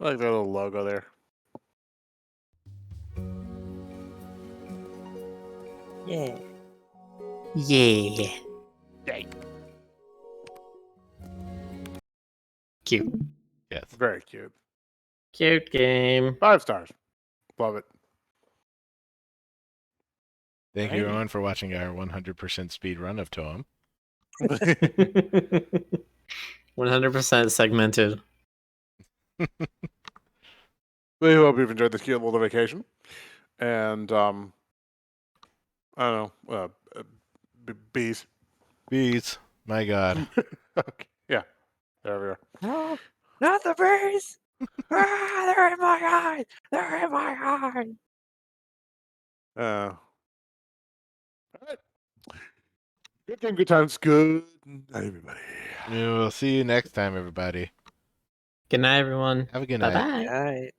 I like that little logo there. Yeah. Yeah. Yay. Cute. Yes. Very cute. Cute game. 5 stars. Love it. Thank you, Alrighty. everyone, for watching our 100% speed run of TOEM. 100% segmented. We hope you've enjoyed this cute little vacation. And, I don't know, bees. Bees. My God. Okay. Yeah. There we are. No, not the bees! Ah, they're in my eye! They're in my eye! All right. Good game, good times. Good night, everybody. We will see you next time, everybody. Good night, everyone. Have a good night. Bye-bye. Right.